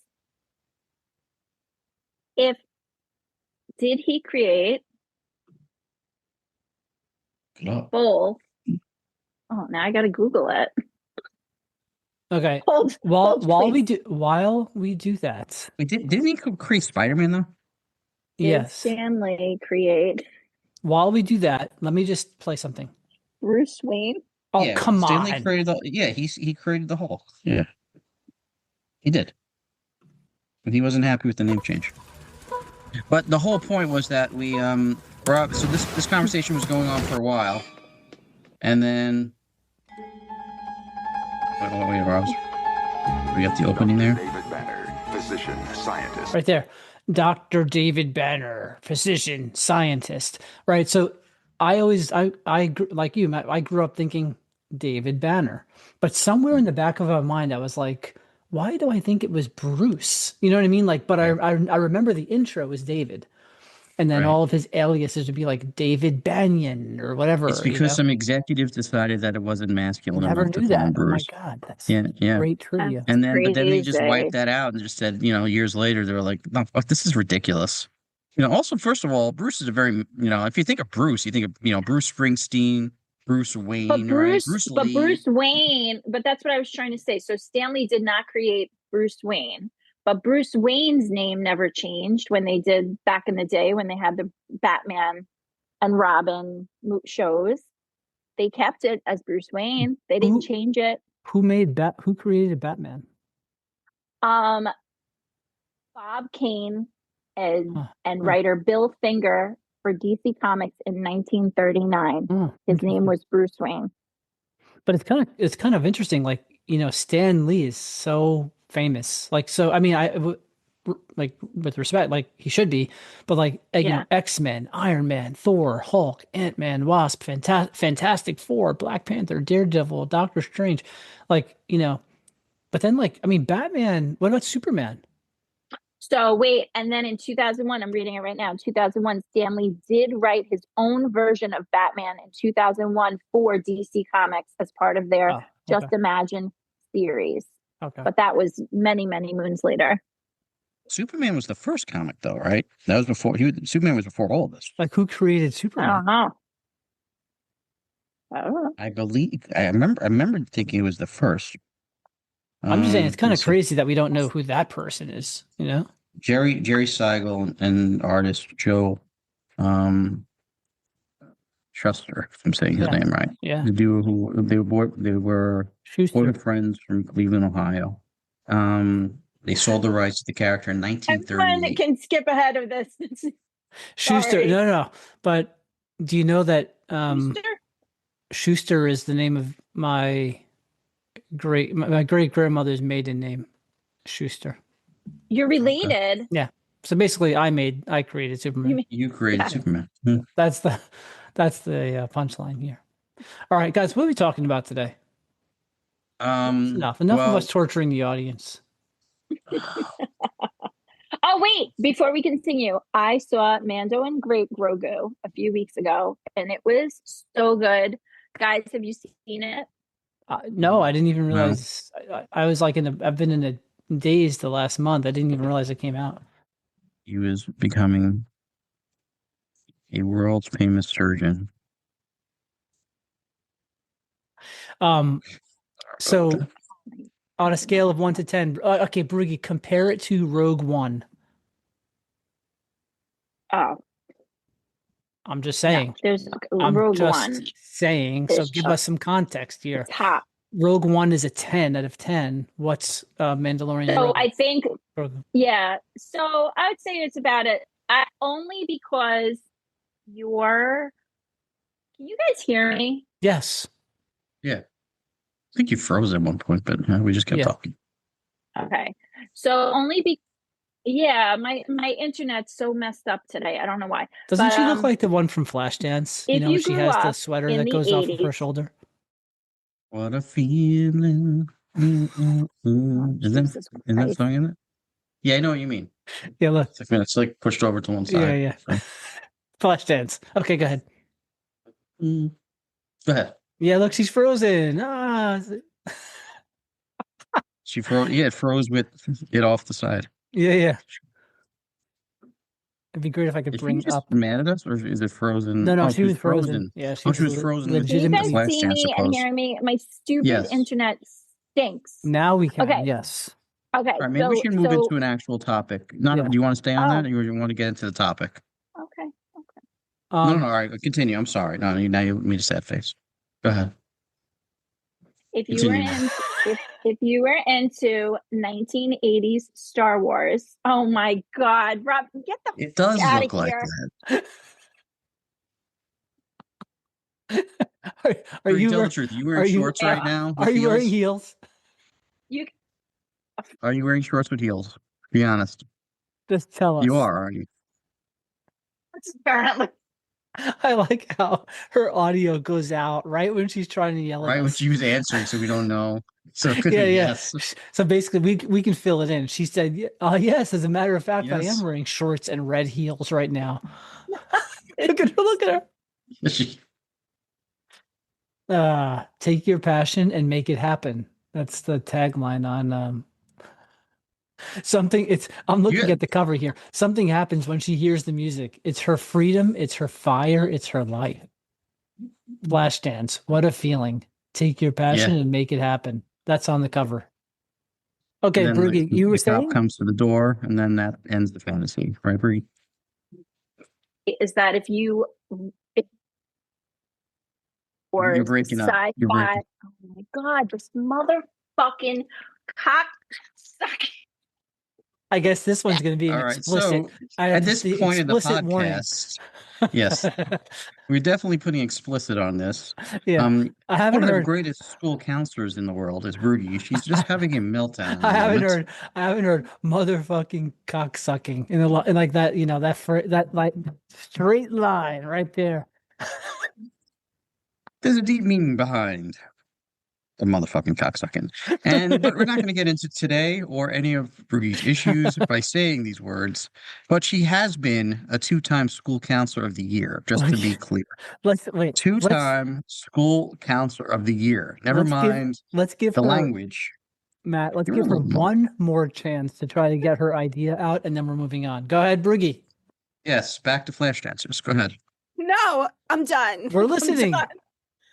Speaker 3: did he create
Speaker 2: No.
Speaker 3: both? Oh, now I got to Google it.
Speaker 4: Okay.
Speaker 3: Hold,
Speaker 4: While
Speaker 3: please.
Speaker 4: we do that,
Speaker 2: Wait, didn't he create Spider-Man though?
Speaker 4: Yes.
Speaker 3: Stanley create
Speaker 4: While we do that, let me just play something.
Speaker 3: Bruce Wayne?
Speaker 4: Oh,
Speaker 2: Yeah,
Speaker 4: come
Speaker 2: Stanley
Speaker 4: on.
Speaker 2: created he created the Hulk. Yeah. He did. But he wasn't happy with the name change. But the whole point was that we so this conversation was going on for a while. And then wait, Rob. We got the opening there.
Speaker 5: David Banner, physician, scientist.
Speaker 4: Right there. Dr. David Banner, physician, scientist. Right. So I like you, Matt, I grew up thinking David Banner. But somewhere in the back of my mind, I was like, why do I think it was Bruce? You know what I mean? Like, but I remember the intro was David. And then
Speaker 2: Right.
Speaker 4: all of his aliases would be like David Banyan or whatever.
Speaker 2: It's because some executives decided that it wasn't masculine
Speaker 4: Never
Speaker 2: enough to
Speaker 4: knew
Speaker 2: call
Speaker 4: that.
Speaker 2: him
Speaker 4: Oh my
Speaker 2: Bruce.
Speaker 4: God, that's
Speaker 2: Yeah.
Speaker 4: great trivia.
Speaker 2: And then, but then they just
Speaker 3: Crazy.
Speaker 2: wiped that out and just said, years later, they were like, no, fuck, this is ridiculous. Also, first of all, Bruce is a very, if you think of Bruce, you think of, Bruce Springsteen, Bruce Wayne,
Speaker 3: But Bruce,
Speaker 2: right?
Speaker 3: but
Speaker 2: Lee.
Speaker 3: Bruce Wayne, but that's what I was trying to say. So Stanley did not create Bruce Wayne, but Bruce Wayne's name never changed when they did back in the day when they had the Batman and Robin shows. They kept it as Bruce Wayne. They didn't change it.
Speaker 4: Who created Batman?
Speaker 3: Bob Kane and writer Bill Finger for DC Comics in 1939. His name was Bruce Wayne.
Speaker 4: But it's kind of interesting. Like, Stan Lee is so famous. Like, so, I mean, like with respect, like he should be, but like, X-Men, Iron Man, Thor, Hulk, Ant-Man, Wasp, Fantastic Four, Black Panther, Daredevil, Doctor Strange, like, but then like, I mean, Batman, what about Superman?
Speaker 3: So wait, and then in 2001, I'm reading it right now. In 2001, Stanley did write his own version of Batman in 2001 for DC Comics as part of their Just Imagine series.
Speaker 4: Okay.
Speaker 3: But that was many, many moons later.
Speaker 2: Superman was the first comic, though, right? That was before Superman was before all of this.
Speaker 4: Like, who created Superman?
Speaker 3: I don't know.
Speaker 2: I remember thinking it was the first.
Speaker 4: I'm just saying it's kind of crazy that we don't know who that person is,
Speaker 2: Jerry Siegel and artist Joe Shuster, if I'm saying his name right.
Speaker 4: Yeah.
Speaker 2: The duo they were boyfriend friends from Cleveland, Ohio. They sold the rights to the character in 1938.
Speaker 3: Everyone can skip ahead of this.
Speaker 4: Schuster, no. But do you know that Schuster is the name of my great grandmother's maiden name, Schuster.
Speaker 3: You're related.
Speaker 4: Yeah. So basically, I created Superman.
Speaker 2: You created Superman.
Speaker 4: That's the punchline here. All right, guys, what are we talking about today? Enough of us torturing the audience.
Speaker 3: Oh wait! Before we continue, I saw Mando and Grogu a few weeks ago, and it was so good. Guys, have you seen it?
Speaker 4: No, I didn't even realize. I was like I've been in a daze the last month. I didn't even realize it came out.
Speaker 2: He was becoming a world famous surgeon.
Speaker 4: So on a scale of 1 to 10, okay, Brugge, compare it to Rogue One.
Speaker 3: Oh,
Speaker 4: I'm just saying.
Speaker 3: No, there's Rogue One.
Speaker 4: Saying. So give us some context here.
Speaker 3: Top.
Speaker 4: Rogue One is a 10 out of 10. What's Mandalorian?
Speaker 3: So I think, yeah. So I would say it's about it. Only because can you guys hear me?
Speaker 4: Yes.
Speaker 2: Yeah. I think you froze at one point, but we just kept talking.
Speaker 3: Okay. So my internet's so messed up today. I don't know why.
Speaker 4: Doesn't she look like the one from Flashdance? She has the sweater that goes off of her shoulder.
Speaker 2: What a feeling. Is that song in it? Yeah, I know what you mean.
Speaker 4: Yeah, look.
Speaker 2: It's like pushed over to one side.
Speaker 4: Yeah. So. Flashdance. Okay, go ahead.
Speaker 2: Go ahead.
Speaker 4: Yeah, look, she's frozen.
Speaker 2: She froze. Yeah, it froze with it off the side.
Speaker 4: Yeah. It'd be great if I could bring
Speaker 2: just
Speaker 4: up.
Speaker 2: Mad at us, or is it frozen?
Speaker 4: No, she was frozen. Yeah, she was frozen.
Speaker 3: Can you guys see me and hear me? My stupid internet stinks.
Speaker 4: Now we can.
Speaker 3: Okay.
Speaker 4: Yes.
Speaker 3: Okay,
Speaker 2: All right, maybe we should move into an actual topic. Do you want to stay on that, or you want to get into the topic?
Speaker 3: Okay.
Speaker 2: No. All right, continue. I'm sorry. No, now you made a sad face. Go ahead.
Speaker 3: If you were if you were into 1980s Star Wars, oh my God, Rob, get the
Speaker 2: It does
Speaker 3: out
Speaker 2: look
Speaker 3: of
Speaker 2: like
Speaker 3: here.
Speaker 2: that.
Speaker 4: Are you
Speaker 2: tell the truth? You wearing shorts right now?
Speaker 4: Are you wearing heels?
Speaker 2: Are you wearing shorts with heels? Be honest.
Speaker 4: Just tell us.
Speaker 2: You are, aren't you?
Speaker 3: Apparently.
Speaker 4: I like how her audio goes out right when she's trying to yell at us.
Speaker 2: Right when she was answering, so we don't know. So it could be yes.
Speaker 4: So basically, we can fill it in. She said, yes, as a matter of fact,
Speaker 2: Yes.
Speaker 4: I am wearing shorts and red heels right now. Look at her. Take your passion and make it happen. That's the tagline on something. I'm looking at the cover here. Something happens when she hears the music. It's her freedom, it's her fire, it's her life. Flashdance. What a feeling. Take your passion and make it happen. That's on the cover. Okay, Brugge, you were saying?
Speaker 2: The cop comes to the door, and then that ends the fantasy, right, Brugge?
Speaker 3: Is that if
Speaker 2: you're breaking
Speaker 3: sci-fi?
Speaker 2: up. You're breaking.
Speaker 3: Oh my God, this motherfucking cock sucking.
Speaker 4: I guess this one's going to be an explicit.
Speaker 2: So at this point in the podcast,
Speaker 4: warning.
Speaker 2: Yes, we're definitely putting explicit on this.
Speaker 4: Yeah, I haven't
Speaker 2: one of
Speaker 4: heard
Speaker 2: the greatest school counselors in the world is Brugge. She's just having a meltdown.
Speaker 4: I haven't heard motherfucking cock sucking in like that. You know that like straight line right there.
Speaker 2: There's a deep meaning behind the motherfucking cocksucking. But we're not going to get into today or any of Brugge's issues by saying these words. But she has been a 2-time school counselor of the year, just to be clear. Two-time school counselor of the year. Never mind
Speaker 4: let's give
Speaker 2: the
Speaker 4: her,
Speaker 2: language.
Speaker 4: Matt, let's give her one more chance to try to get her idea out, and then we're moving on. Go ahead, Brugge.
Speaker 2: Yes, back to flash dancers. Go ahead.
Speaker 6: No, I'm done.
Speaker 4: We're listening.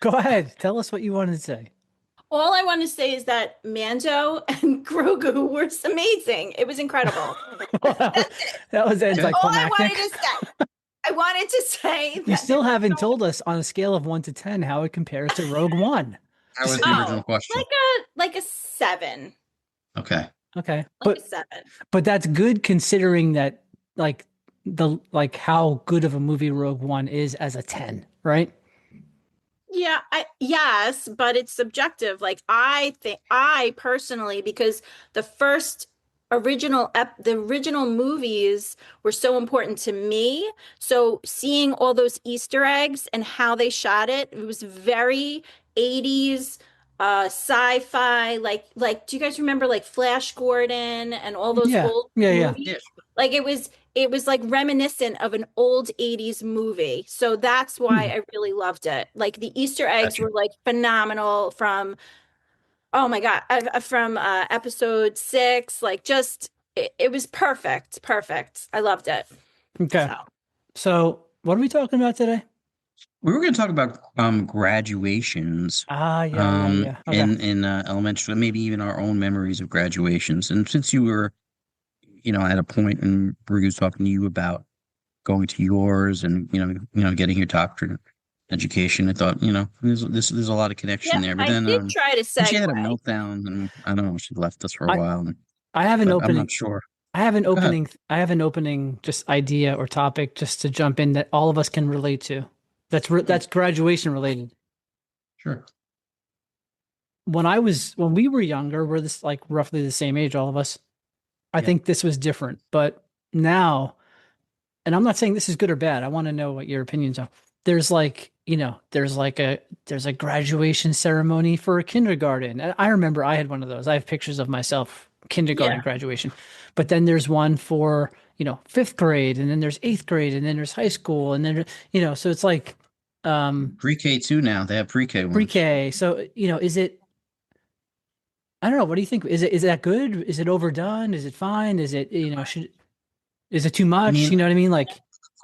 Speaker 4: Go ahead. Tell us what you wanted to say.
Speaker 6: All I want to say is that Mando and Grogu were amazing. It was incredible.
Speaker 4: That was anticlimactic.
Speaker 6: All I wanted to say. I wanted to say that
Speaker 4: you still haven't told us on a scale of 1 to 10 how it compares to Rogue One.
Speaker 2: That was the original question.
Speaker 6: Like a 7.
Speaker 2: Okay.
Speaker 4: Okay.
Speaker 6: Like a 7.
Speaker 4: But that's good considering that like how good of a movie Rogue One is as a 10, right?
Speaker 6: Yeah, yes, but it's subjective. Like I personally, because the original movies were so important to me. So seeing all those Easter eggs and how they shot it, it was very 80s sci-fi. Like do you guys remember like Flash Gordon and all those old movies? Yeah. Like it was like reminiscent of an old 80s movie. So that's why I really loved it. Like the Easter eggs were like phenomenal from, oh my God, from episode 6, like just, it was perfect. I loved it.
Speaker 4: Okay. So what are we talking about today?
Speaker 2: We were going to talk about graduations.
Speaker 4: Okay.
Speaker 2: In elementary, maybe even our own memories of graduations. And since you were at a point and Brugge was talking to you about going to yours and, getting your doctorate education, I thought, there's a lot of connection there. But
Speaker 6: I did try to say
Speaker 2: she had a meltdown and I don't know, she left us for a while.
Speaker 4: I have an opening.
Speaker 2: I'm not sure.
Speaker 4: I have an opening just idea or topic just to jump in that all of us can relate to. That's graduation related.
Speaker 2: Sure.
Speaker 4: When we were younger, we're this like roughly the same age, all of us. I think this was different, but now, and I'm not saying this is good or bad. I want to know what your opinions are. There's like, there's a graduation ceremony for a kindergarten. And I remember I had one of those. I have pictures of myself kindergarten graduation, but then there's one for, 5th grade, and then there's 8th grade, and then there's high school. And then, so it's like,
Speaker 2: pre-K too now. They have pre-K ones.
Speaker 4: Pre-K. So, is it, I don't know. What do you think? Is that good? Is it overdone? Is it fine? Is it, is it too much? You know what I mean? Like,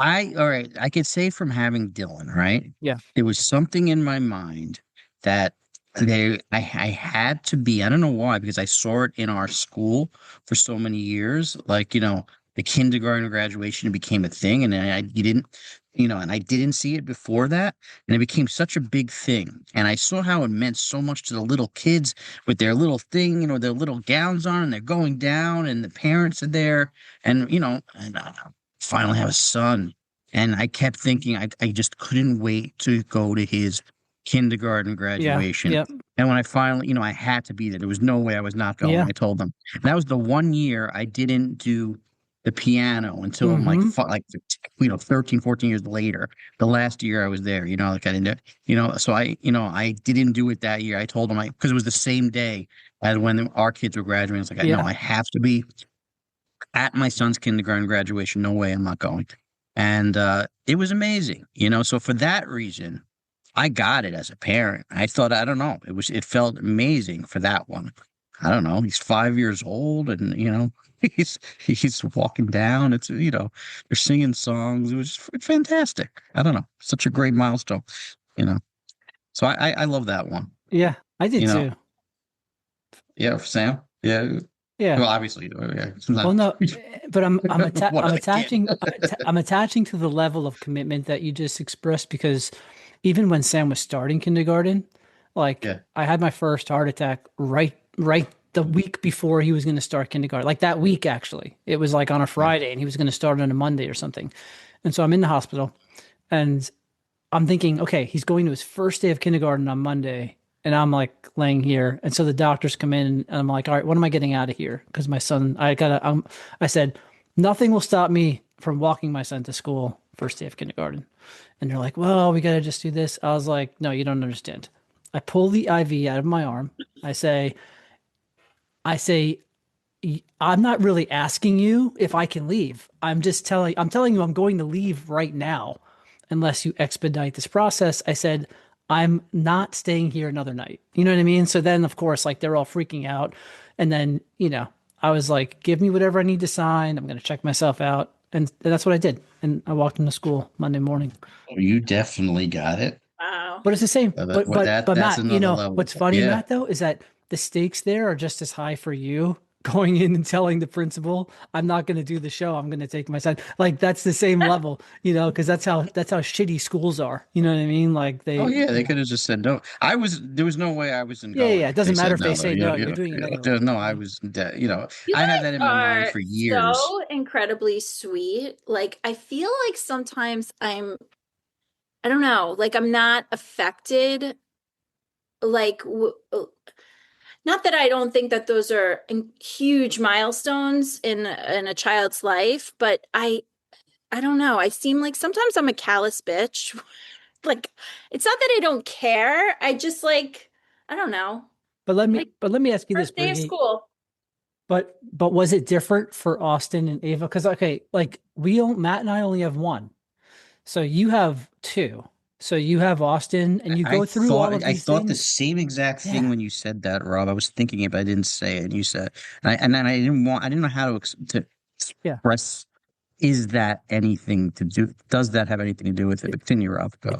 Speaker 2: all right. I could say from having Dylan, right?
Speaker 4: Yeah.
Speaker 2: There was something in my mind that I had to be. I don't know why, because I saw it in our school for so many years. Like, the kindergarten graduation became a thing, and then you didn't, and I didn't see it before that, and it became such a big thing. And I saw how it meant so much to the little kids with their little thing, their little gowns on, and they're going down, and the parents are there, and and finally have a son. And I kept thinking, I just couldn't wait to go to his kindergarten graduation.
Speaker 4: Yeah.
Speaker 2: And when I finally, I had to be there. There was no way I was not going.
Speaker 4: Yeah.
Speaker 2: I told them. And that was the one year I didn't do the piano until I'm like, 13, 14 years later. The last year I was there, like I didn't, so I didn't do it that year. I told them because it was the same day as when our kids were graduating. It's like, no, I have to be at my son's kindergarten graduation. No way I'm not going. And it was amazing, so for that reason, I got it as a parent. I thought, I don't know, it felt amazing for that one. I don't know. He's 5 years old, and he's walking down. It's they're singing songs. It was fantastic. I don't know, such a great milestone. So I love that one.
Speaker 4: Yeah, I did too.
Speaker 2: Yeah, Sam. Yeah.
Speaker 4: Yeah.
Speaker 2: Well, obviously. Yeah.
Speaker 4: Well, no, but I'm attaching to the level of commitment that you just expressed, because even when Sam was starting kindergarten, I had my first heart attack right the week before he was going to start kindergarten. Like that week, actually, it was like on a Friday, and he was going to start on a Monday or something. And so I'm in the hospital, and I'm thinking, okay, he's going to his first day of kindergarten on Monday. And I'm like laying here. And so the doctors come in, and I'm like, all right, what am I getting out of here? Because my son, I said, nothing will stop me from walking my son to school first day of kindergarten. And they're like, well, we got to just do this. I was like, no, you don't understand. I pull the IV out of my arm. I say, I'm not really asking you if I can leave. I'm telling you, I'm going to leave right now unless you expedite this process. I said, I'm not staying here another night. You know what I mean? So then, of course, they're all freaking out. And then, I was like, give me whatever I need to sign. I'm going to check myself out. And that's what I did. And I walked into school Monday morning.
Speaker 2: Oh, you definitely got it.
Speaker 6: Wow.
Speaker 4: But it's the same. But Matt,
Speaker 2: level.
Speaker 4: What's funny, Matt, though, is that the stakes there are just as high for you going in and telling the principal, I'm not going to do the show. I'm going to take my son. Like that's the same level, because that's how shitty schools are. You know what I mean? Like they.
Speaker 2: Oh yeah, they could have just said no. There was no way I was in.
Speaker 4: Yeah. It doesn't matter if they say no. You're doing it.
Speaker 2: No, I was. I had that in my mind for years.
Speaker 6: So incredibly sweet. Like I feel like sometimes I don't know. Like I'm not affected. Like. Not that I don't think that those are huge milestones in a child's life, but I don't know. I seem like sometimes I'm a callous bitch. Like it's not that I don't care. I just I don't know.
Speaker 4: But let me ask you this,
Speaker 6: first day of school.
Speaker 4: But was it different for Austin and Ava? Because Matt and I only have one, so you have two. So you have Austin, and you go through all of these
Speaker 2: I thought
Speaker 4: things.
Speaker 2: the same exact thing when you said that, Rob. I was thinking it, but I didn't say it. And you said, and then I didn't know how to express. Is that anything to do? Does that have anything to do with it? But continue, Rob.
Speaker 4: It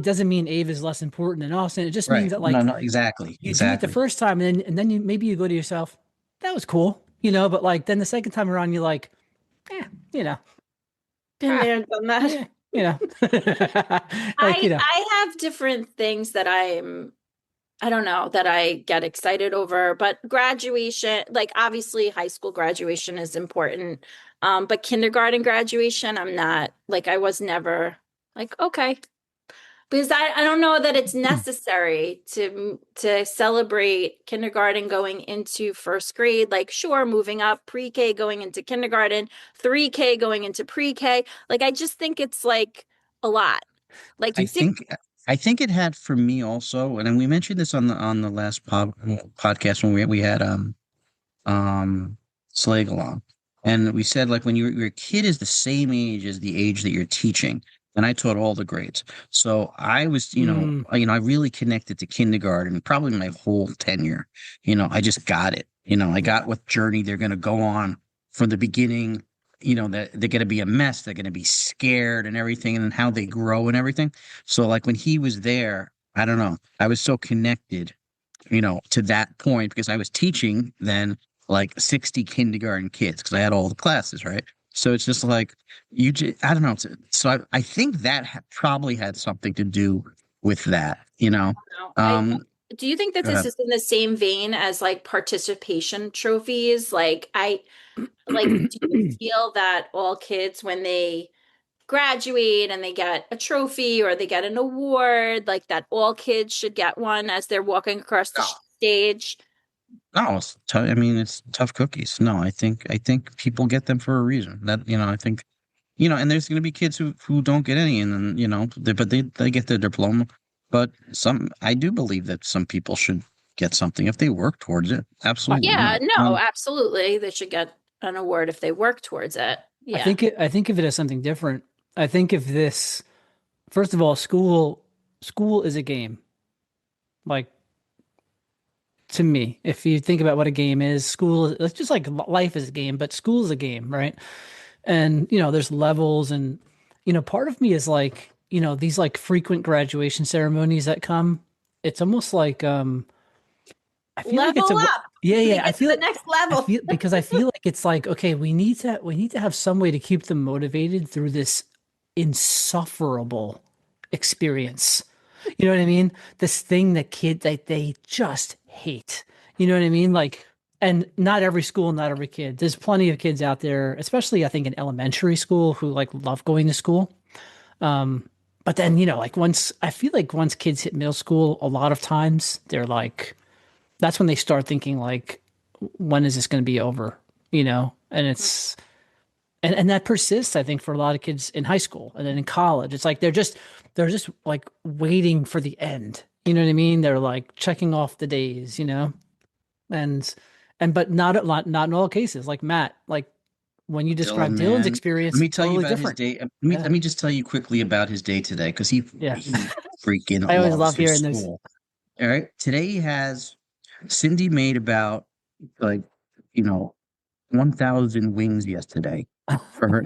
Speaker 4: doesn't mean Ava is less important than Austin. It just means that
Speaker 2: no, exactly.
Speaker 4: You do it the first time, and then maybe you go to yourself, that was cool, But then the second time around, you're like,
Speaker 6: Been there, done that. I have different things that I don't know, that I get excited over, but graduation, obviously high school graduation is important. But kindergarten graduation, I'm not I was never okay, because I don't know that it's necessary to celebrate kindergarten going into first grade. Sure, moving up, pre-K going into kindergarten, 3K going into pre-K. I just think it's a lot.
Speaker 2: I think it had for me also, and we mentioned this on the last podcast when we had Slagle on, and we said when your kid is the same age as the age that you're teaching. And I taught all the grades. So I was, I really connected to kindergarten, probably my whole tenure. I just got it. I got what journey they're going to go on from the beginning, that they're going to be a mess. They're going to be scared and everything, and how they grow and everything. So when he was there, I don't know. I was so connected, to that point because I was teaching then like 60 kindergarten kids because I had all the classes, right? So it's just like I don't know. So I think that probably had something to do with that,
Speaker 6: Do you think that
Speaker 2: Go
Speaker 6: this
Speaker 2: ahead.
Speaker 6: is in the same vein as like participation trophies? Like, do you feel that all kids, when they graduate and they get a trophy or they get an award, like that all kids should get one as they're walking across the
Speaker 2: No,
Speaker 6: stage?
Speaker 2: no, it's tough. I mean, it's tough cookies. No, I think people get them for a reason. That I think and there's going to be kids who don't get any, and then but they get their diploma. But I do believe that some people should get something if they work towards it. Absolutely,
Speaker 6: Yeah,
Speaker 2: no.
Speaker 6: no, absolutely. They should get an award if they work towards it.
Speaker 4: I
Speaker 6: Yeah.
Speaker 4: think of it as something different. I think of this, first of all, school is a game. Like, to me, if you think about what a game is, it's just like life is a game, but school is a game, right? And there's levels, and part of me is like, these like frequent graduation ceremonies that come. It's almost like I feel like it's
Speaker 6: Level
Speaker 4: a
Speaker 6: up.
Speaker 4: yeah,
Speaker 6: They
Speaker 4: yeah.
Speaker 6: get to the next level.
Speaker 4: I feel like it's like, okay, we need to have some way to keep them motivated through this insufferable experience. You know what I mean? This thing that they just hate. You know what I mean? Like, and not every school, not every kid. There's plenty of kids out there, especially I think in elementary school, who like love going to school. But then, like I feel like once kids hit middle school, a lot of times they're like, that's when they start thinking like, when is this going to be over? And it's, and that persists, I think, for a lot of kids in high school and then in college. It's like they're just like waiting for the end. You know what I mean? They're like checking off the days, and but not in all cases. Like Matt, like when you describe
Speaker 2: Dylan,
Speaker 4: Dylan's
Speaker 2: man.
Speaker 4: experience,
Speaker 2: Let me tell you
Speaker 4: totally
Speaker 2: about his
Speaker 4: different.
Speaker 2: day.
Speaker 4: Yeah.
Speaker 2: Let me just tell you quickly about his day today because he
Speaker 4: Yeah.
Speaker 2: freaking
Speaker 4: I always
Speaker 2: loves
Speaker 4: love
Speaker 2: his
Speaker 4: hearing this.
Speaker 2: school. All right. Today he has Cindy made about like 1,000 wings yesterday for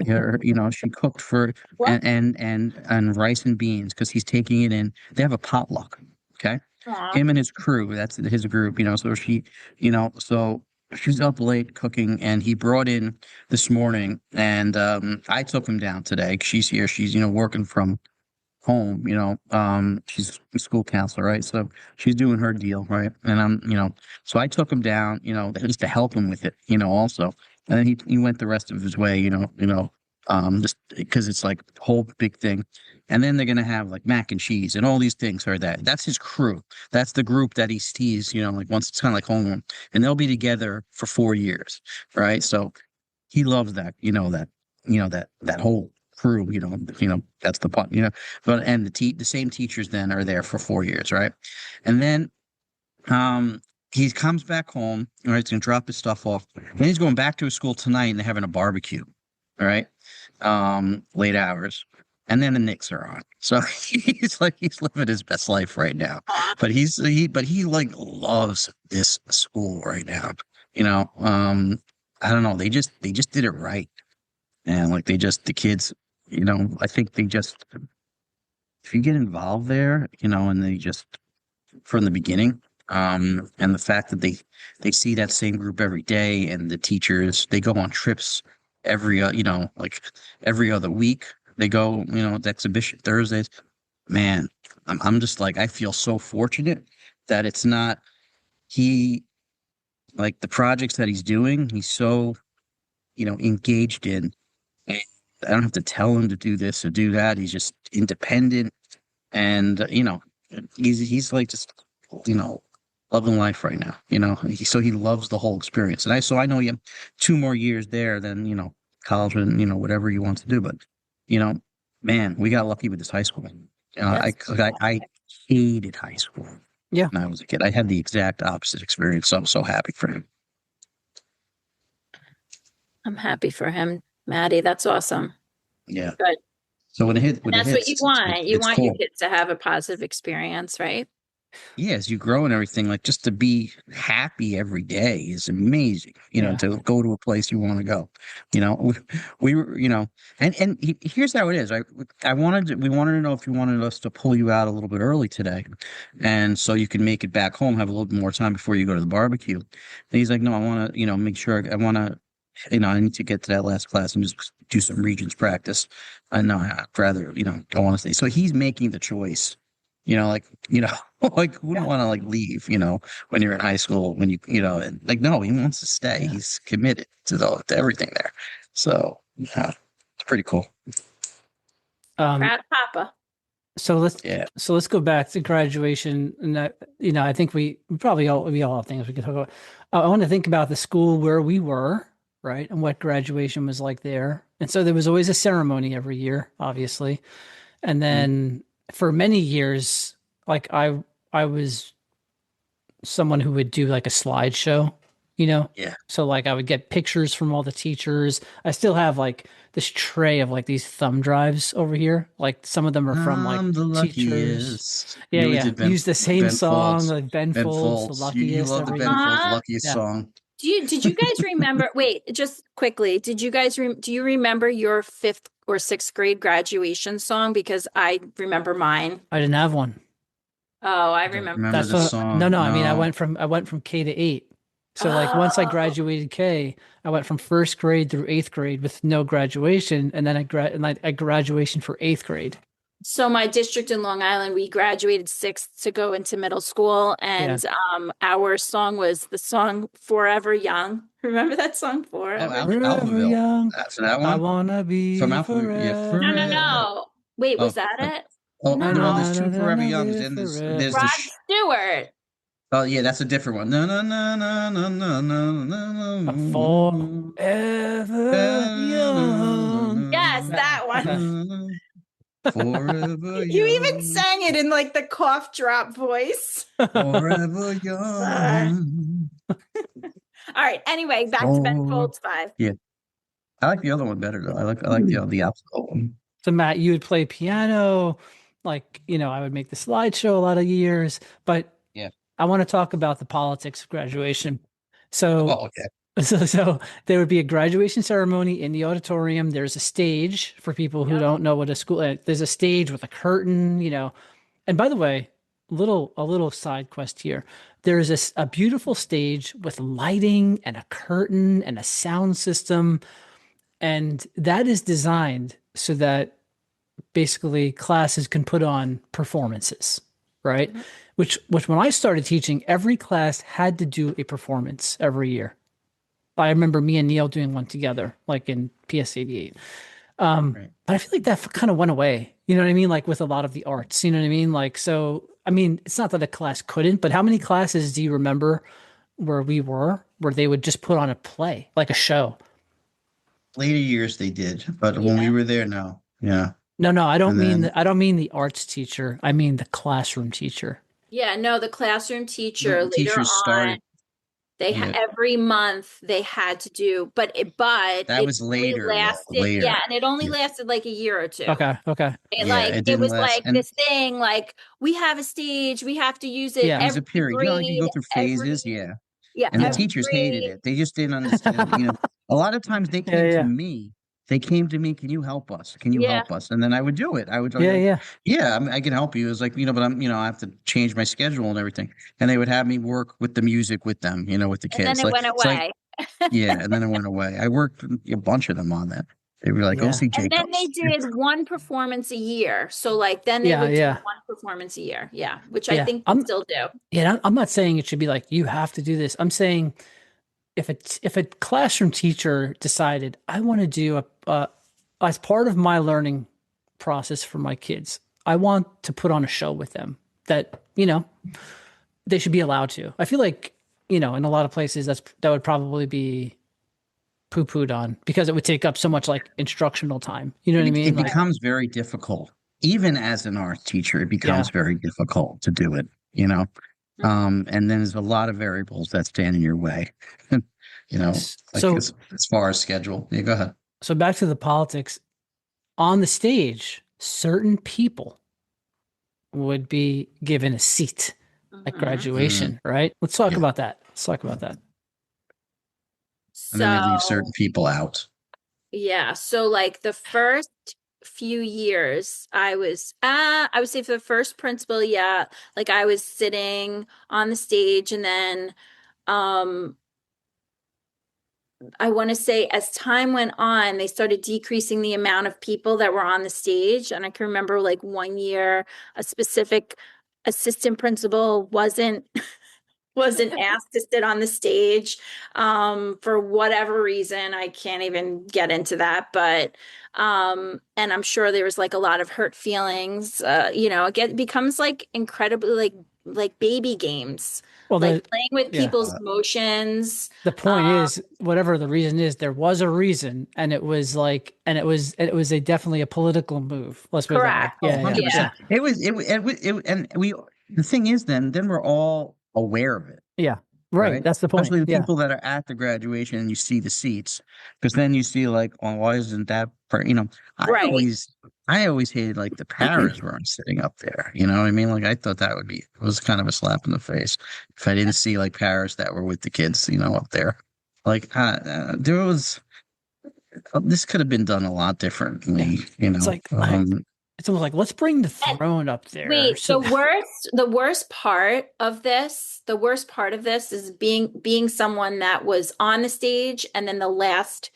Speaker 2: she cooked for
Speaker 6: What?
Speaker 2: and rice and beans because he's taking it in. They have a potluck. Okay.
Speaker 6: Aw.
Speaker 2: Him and his crew, that's his group, so so she's up late cooking and he brought in this morning and I took him down today. She's here. She's, working from home, she's a school counselor, right? So she's doing her deal, right? And so I took him down, just to help him with it, also. And then he went the rest of his way, just because it's like a whole big thing. And then they're gonna have like mac and cheese and all these things are that's his crew. That's the group that he sees, like once it's kind of like home, and they'll be together for 4 years, right? So he loves that, that whole crew, that's the part, but and the same teachers then are there for 4 years, right? And then he comes back home, all right, he's gonna drop his stuff off. Then he's going back to his school tonight and they're having a barbecue, all right, late hours. And then the Knicks are on. So he's living his best life right now. But he like loves this school right now. I don't know. They just did it right. And like the kids, I think if you get involved there, and they just from the beginning, and the fact that they see that same group every day and the teachers, they go on trips every like every other week. They go, the exhibition Thursdays. Man, I'm just like, I feel so fortunate that it's not like the projects that he's doing, he's so, engaged in. And I don't have to tell him to do this or do that. He's just independent. And, he's like just, loving life right now, so he loves the whole experience. And I know you have 2 more years there than, college and, whatever you want to do. But, man, we got lucky with this high school. I hated high school.
Speaker 4: Yeah.
Speaker 2: When I was a kid, I had the exact opposite experience. So I'm so happy for him.
Speaker 6: I'm happy for him, Maddie. That's awesome.
Speaker 2: Yeah.
Speaker 6: Good.
Speaker 2: So when it hits,
Speaker 6: That's what you want. You want
Speaker 2: cool.
Speaker 6: your kids to have a positive experience, right?
Speaker 2: as you grow and everything, like just to be happy every day is amazing.
Speaker 4: Yeah.
Speaker 2: To go to a place you want to go. We were, here's how it is. We wanted to know if you wanted us to pull you out a little bit early today, and so you can make it back home, have a little bit more time before you go to the barbecue. And he's like, no, I want to, make sure I want to. I need to get to that last class and just do some regions practice. I know I'd rather, go on to stay. So he's making the choice. Like who don't want to like leave, when you're in high school, when and, like, no, he wants to stay.
Speaker 4: Yeah.
Speaker 2: He's committed to everything there. So yeah, it's pretty cool.
Speaker 6: Proud Papa.
Speaker 4: So let's go back to graduation, and that, I think we all have things we can talk about. I want to think about the school where we were, right, and what graduation was like there. And so there was always a ceremony every year, obviously, and then for many years, like I was someone who would do like a slideshow,
Speaker 2: Yeah.
Speaker 4: So like I would get pictures from all the teachers. I still have like this tray of like these thumb drives over here. Like some of them are from like
Speaker 2: I'm the
Speaker 4: teachers.
Speaker 2: luckiest.
Speaker 4: Yeah,
Speaker 2: You
Speaker 4: yeah.
Speaker 2: did Ben-
Speaker 4: Use the same
Speaker 2: Ben
Speaker 4: song,
Speaker 2: Folds.
Speaker 4: like Ben
Speaker 2: Ben
Speaker 4: Folds, the
Speaker 2: Folds. You
Speaker 4: luckiest.
Speaker 2: love the
Speaker 4: every
Speaker 2: Ben
Speaker 4: year.
Speaker 2: Folds luckiest
Speaker 4: Yeah.
Speaker 2: song.
Speaker 6: Did you guys remember? Wait, just quickly. Did you guys do you remember your 5th or 6th grade graduation song? Because I remember mine.
Speaker 4: I didn't have one.
Speaker 6: Oh, I
Speaker 2: don't
Speaker 6: remember.
Speaker 2: remember the song.
Speaker 4: No. I mean, I
Speaker 2: No.
Speaker 4: went from K to 8. So like once I graduated K, I went from 1st grade through 8th grade with no graduation, and then I graduation for 8th grade.
Speaker 6: So my district in Long Island, we graduated 6th to go into middle school, and our song was the song "Forever Young." Remember that song, "Forever"?
Speaker 2: Alphaville.
Speaker 4: Young.
Speaker 2: That's that one.
Speaker 4: I wanna be
Speaker 2: From
Speaker 4: forever.
Speaker 2: Alphaville. Yeah,
Speaker 6: No. Wait, was that it?
Speaker 2: Oh,
Speaker 6: No.
Speaker 2: there's two Forever Youngs, and there's
Speaker 6: Rod Stewart.
Speaker 2: oh yeah, that's a different one. No, no, no, no, no, no, no, no,
Speaker 4: Forever young.
Speaker 6: Yes, that one.
Speaker 2: Forever
Speaker 6: You
Speaker 2: young.
Speaker 6: even sang it in like the cough drop voice.
Speaker 2: Forever young.
Speaker 6: All right. Anyway, back to Ben Folds 5.
Speaker 2: Yeah, I like the other one better though. I like the alphabet one.
Speaker 4: So Matt, you would play piano, like I would make the slideshow a lot of years, but
Speaker 2: yeah,
Speaker 4: I want to talk about the politics of graduation. So,
Speaker 2: okay.
Speaker 4: So there would be a graduation ceremony in the auditorium. There's a stage for people who don't know what a school. There's a stage with a curtain, And by the way, a little side quest here. There is a beautiful stage with lighting and a curtain and a sound system, and that is designed so that basically classes can put on performances, right? Mm-hmm. Which when I started teaching, every class had to do a performance every year. I remember me and Neil doing one together, like in PS 88. Right. But I feel like that kind of went away. You know what I mean? Like with a lot of the arts, you know what I mean? Like, so, I mean, it's not that a class couldn't, but how many classes do you remember where they would just put on a play, like a show?
Speaker 2: Later years they did, but when we were there, no. Yeah.
Speaker 4: No, I don't mean the arts teacher. I mean the classroom teacher.
Speaker 6: Yeah, no, the classroom teacher later on.
Speaker 2: Started.
Speaker 6: They every month they had to do, but
Speaker 2: that was later.
Speaker 6: Lasted, yeah, and it only lasted like a year or two.
Speaker 4: Okay.
Speaker 6: It was like this thing, like we have a stage, we have to use it.
Speaker 2: Yeah, it was a period. You go through phases. Yeah, and the teachers hated it. They just didn't understand. A lot of times they came to me. They came to me, can you help us? Can you help us? And then I would do it. I I can help you. It was like, but I have to change my schedule and everything. And they would have me work with the music with them, with the kids.
Speaker 6: And then it went away.
Speaker 2: And then it went away. I worked a bunch of them on that. They were like, go see Jacobs.
Speaker 6: And then they did one performance a year. So then they would do one performance a year. Yeah, which I think they still do.
Speaker 4: Yeah, I'm not saying it should be like, you have to do this. I'm saying if a classroom teacher decided, I want to do as part of my learning process for my kids, I want to put on a show with them that, they should be allowed to. I feel like, in a lot of places that would probably be poo-pooed on because it would take up so much like instructional time. You know what I mean?
Speaker 2: It becomes very difficult. Even as an art teacher, it becomes very difficult to do it, and then there's a lot of variables that stand in your way,
Speaker 4: so
Speaker 2: as far as schedule. Yeah, go ahead.
Speaker 4: So back to the politics. On the stage, certain people would be given a seat at graduation, right? Let's talk about that. Let's talk about that.
Speaker 2: And then they leave
Speaker 6: So,
Speaker 2: certain people out.
Speaker 6: yeah. So like the first few years, I would say for the first principal, yeah, like I was sitting on the stage, and then I want to say as time went on, they started decreasing the amount of people that were on the stage. And I can remember like one year, a specific assistant principal wasn't asked to sit on the stage for whatever reason. I can't even get into that, but and I'm sure there was like a lot of hurt feelings. It becomes like incredibly like baby games,
Speaker 4: Well,
Speaker 6: like playing with
Speaker 4: yeah.
Speaker 6: people's emotions.
Speaker 4: The point is, whatever the reason is, there was a reason, and it was a definitely a political move. Let's put it that way.
Speaker 6: Correct.
Speaker 4: Yeah.
Speaker 2: The thing is, then we're all aware of it.
Speaker 4: Yeah. Right. That's the point.
Speaker 2: Especially the people that are at the graduation and you see the seats, because then you see like, well, why isn't that I always hated like the paras weren't sitting up there. You know what I mean? Like I thought that was kind of a slap in the face if I didn't see like paras that were with the kids, up there. Like there was this could have been done a lot differently.
Speaker 4: It's like it's almost like, let's bring the throne up there.
Speaker 6: Wait, the worst part of this is being someone that was on the stage, and then the last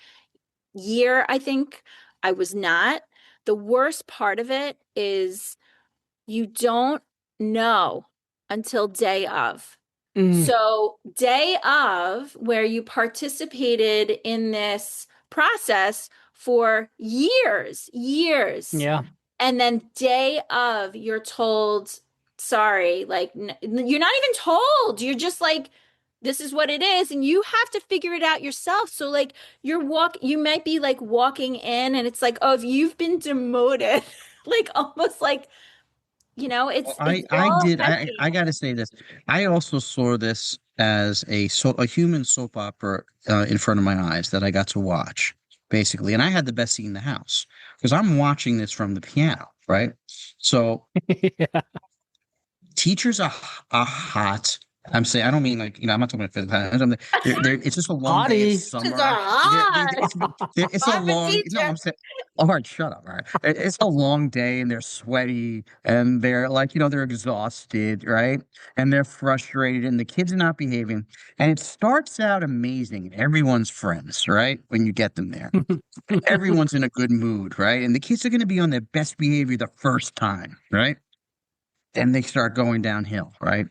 Speaker 6: year, I think I was not. The worst part of it is you don't know until day of. So day of, where you participated in this process for years.
Speaker 4: Yeah.
Speaker 6: And then day of, you're told, sorry, like you're not even told. You're just like, this is what it is, and you have to figure it out yourself. So like you might be like walking in, and it's like, oh, if you've been demoted, like almost like,
Speaker 2: I gotta say this. I also saw this as a human soap opera in front of my eyes that I got to watch, basically. And I had the best seat in the house because I'm watching this from the piano, right? So teachers are hot. I'm saying, I don't mean like, I'm not talking about physical. It's just a long day of summer. It's a long, I'm saying, all right, shut up. All right. It's a long day and they're sweaty and they're like, they're exhausted, right? And they're frustrated and the kids are not behaving. And it starts out amazing and everyone's friends, right? When you get them there, everyone's in a good mood, right? And the kids are going to be on their best behavior the first time, right? Then they start going downhill, right?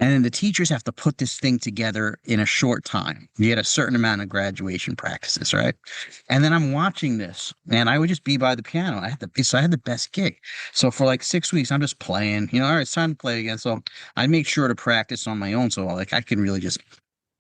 Speaker 2: And then the teachers have to put this thing together in a short time. You get a certain amount of graduation practices, right? And then I'm watching this, and I would just be by the piano. I had the best gig. So for like 6 weeks, I'm just playing. All right, it's time to play again. So I make sure to practice on my own, so like I can really just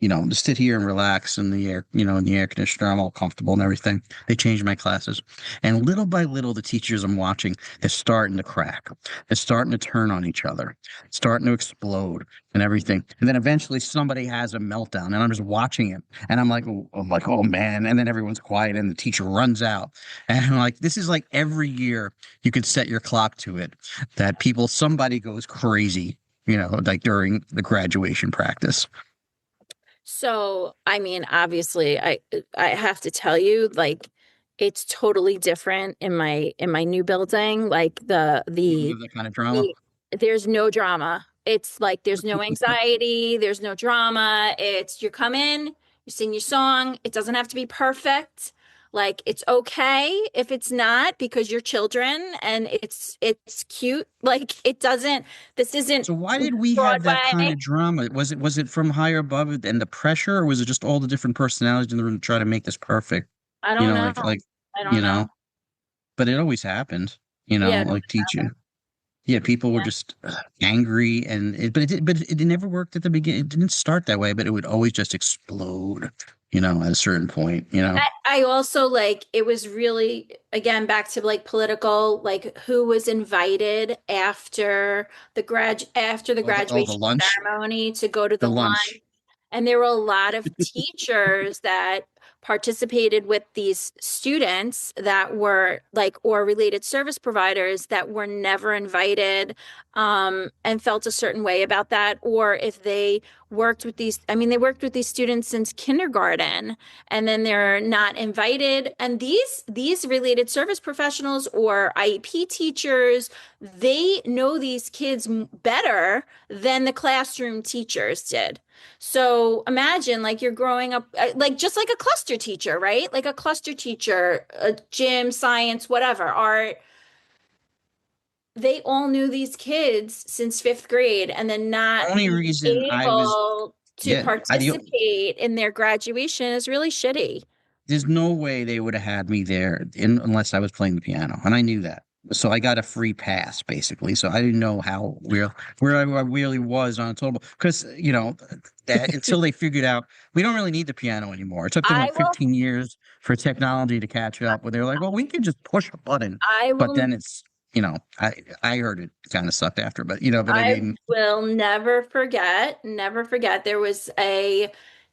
Speaker 2: just sit here and relax in the air, in the air conditioner. I'm all comfortable and everything. They changed my classes. And little by little, the teachers I'm watching, they're starting to crack. They're starting to turn on each other, starting to explode and everything. And then eventually somebody has a meltdown and I'm just watching it. And I'm like, oh man. And then everyone's quiet and the teacher runs out. And I'm like, this is like every year you could set your clock to it that somebody goes crazy, like during the graduation practice.
Speaker 6: So, I mean, obviously, I have to tell you, like, it's totally different in my new building. Like
Speaker 2: that kind of drama.
Speaker 6: There's no drama. It's like there's no anxiety, there's no drama. It's you come in, you sing your song. It doesn't have to be perfect. Like it's okay if it's not because you're children and it's cute. Like it doesn't. This isn't.
Speaker 2: So why did we have that kind of drama? Was it from higher above and the pressure, or was it just all the different personalities in the room to try to make this perfect?
Speaker 6: I don't know.
Speaker 2: Like
Speaker 6: I don't know.
Speaker 2: But it always happened. Like teaching. Yeah, people were just angry, but it never worked at the beginning. It didn't start that way, but it would always just explode. At a certain point,
Speaker 6: I also like it was really again back to like political, like who was invited after the graduation ceremony to go to the lunch. And there were a lot of teachers that participated with these students that were like, or related service providers that were never invited, and felt a certain way about that, or if they worked with these, I mean, they worked with these students since kindergarten, and then they're not invited. And these related service professionals or IEP teachers, they know these kids better than the classroom teachers did. So imagine like you're growing up like just like a cluster teacher, right? Like a cluster teacher, a gym, science, whatever, art. They all knew these kids since fifth grade, and then not
Speaker 2: Only
Speaker 6: being
Speaker 2: reason I was,
Speaker 6: able to
Speaker 2: yeah,
Speaker 6: participate in their graduation is really shitty.
Speaker 2: there's no way they would have had me there unless I was playing the piano, and I knew that. So I got a free pass basically. So I didn't know how where I really was on a total, because that until they figured out we don't really need the piano anymore. It took them like 15 years for technology to catch up. Where they're like, well, we can just push a button. But then it's I heard it kind of sucked after, but but I mean,
Speaker 6: will never forget, there was a